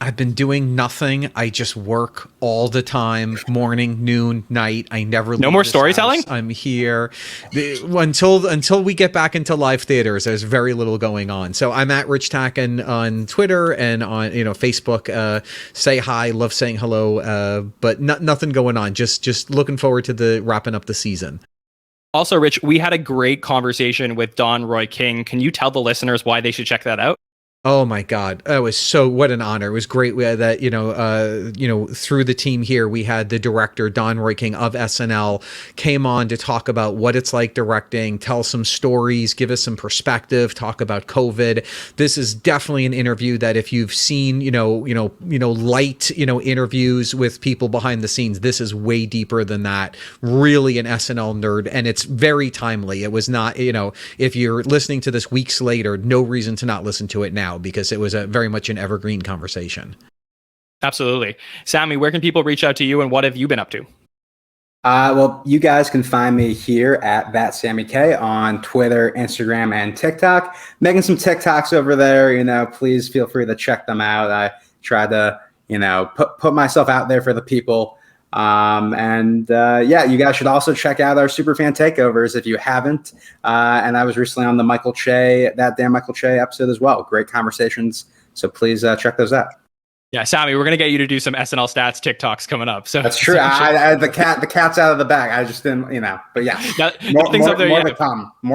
I've been doing nothing. I just work all the time, morning, noon, night. I never leave No more this storytelling? house. I'm here until we get back into live theaters. There's very little going on. So I'm at Rich Tacken on Twitter and on Facebook. Say hi, love saying hello, but nothing going on. Just looking forward to the wrapping up the season. Also, Rich, we had a great conversation with Don Roy King. Can you tell the listeners why they should check that out? Oh my God. It was what an honor. It was great. We had that, through the team here, we had the director, Don Roy King of SNL, came on to talk about what it's like directing, tell some stories, give us some perspective, talk about COVID. This is definitely an interview that if you've seen, light, interviews with people behind the scenes, this is way deeper than that. Really an SNL nerd. And it's very timely. It was not, if you're listening to this weeks later, no reason to not listen to it now, because it was very much an evergreen conversation. Absolutely. Sammy, where can people reach out to you and what have you been up to? Well, you guys can find me here at That Sammy Kay on Twitter, Instagram, and TikTok. Making some TikToks over there, please feel free to check them out. I try to, put myself out there for the people. You guys should also check out our Superfan Takeovers if you haven't. And I was recently on the That Damn Michael Che episode as well. Great conversations. So please check those out. Yeah, Sammy, we're going to get you to do some SNL Stats TikToks coming up. So that's true. The cat's out of the bag. I just didn't, but yeah. More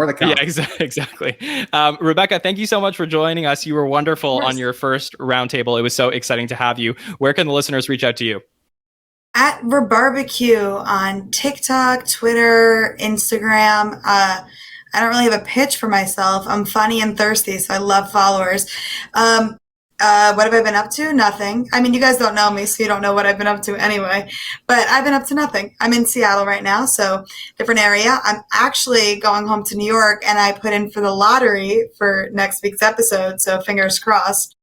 to come. Yeah, exactly. Rebecca, thank you so much for joining us. You were wonderful on your first roundtable. It was so exciting to have you. Where can the listeners reach out to you? At Rebarbecue on TikTok, Twitter, Instagram. I don't really have a pitch for myself. I'm funny and thirsty, so I love followers. What have I been up to? Nothing. I mean, you guys don't know me, so you don't know what I've been up to anyway. But I've been up to nothing. I'm in Seattle right now, so different area. I'm actually going home to New York, and I put in for the lottery for next week's episode, so fingers crossed.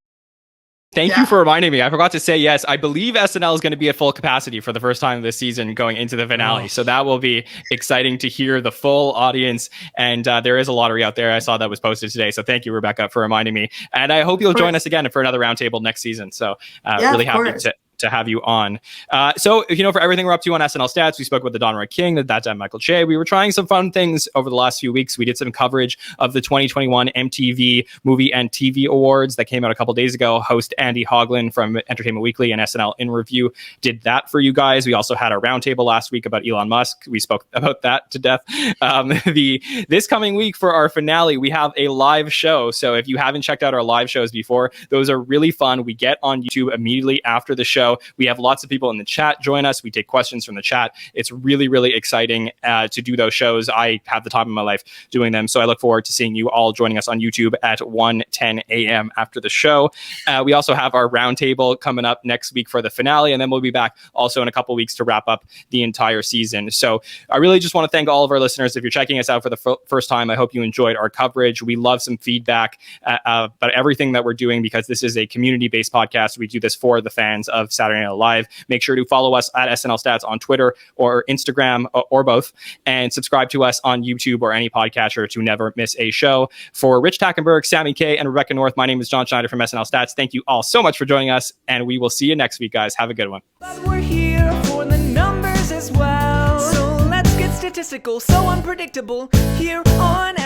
Thank you for reminding me. I forgot to say, yes, I believe SNL is going to be at full capacity for the first time this season going into the finale. So that will be exciting to hear the full audience. And there is a lottery out there. I saw that was posted today. So thank you, Rebecca, for reminding me. And I hope you'll join us again for another roundtable next season. So really happy to have you on. So, for everything we're up to on SNL Stats, we spoke with the Don Roy King, the That Time Michael Che. We were trying some fun things over the last few weeks. We did some coverage of the 2021 MTV Movie and TV Awards that came out a couple days ago. Host Andy Hoagland from Entertainment Weekly and SNL In Review did that for you guys. We also had a roundtable last week about Elon Musk. We spoke about that to death. This coming week for our finale, we have a live show. So if you haven't checked out our live shows before, those are really fun. We get on YouTube immediately after the show. We have lots of people in the chat join us. We take questions from the chat. It's really, really exciting to do those shows. I have the time of my life doing them. So I look forward to seeing you all joining us on YouTube at 1:10 a.m. after the show. We also have our roundtable coming up next week for the finale. And then we'll be back also in a couple weeks to wrap up the entire season. So I really just want to thank all of our listeners. If you're checking us out for the first time, I hope you enjoyed our coverage. We love some feedback about everything that we're doing, because this is a community-based podcast. We do this for the fans of Saturday Night Live. Make sure to follow us at SNL Stats on Twitter or Instagram or both, and subscribe to us on YouTube or any podcatcher to never miss a show. For Rich Tackenberg, Sammy Kay, and Rebecca North, my name is John Schneider from SNL Stats. Thank you all so much for joining us, and we will see you next week, guys. Have a good one. But we're here for the numbers as well. So let's get statistical, so unpredictable here on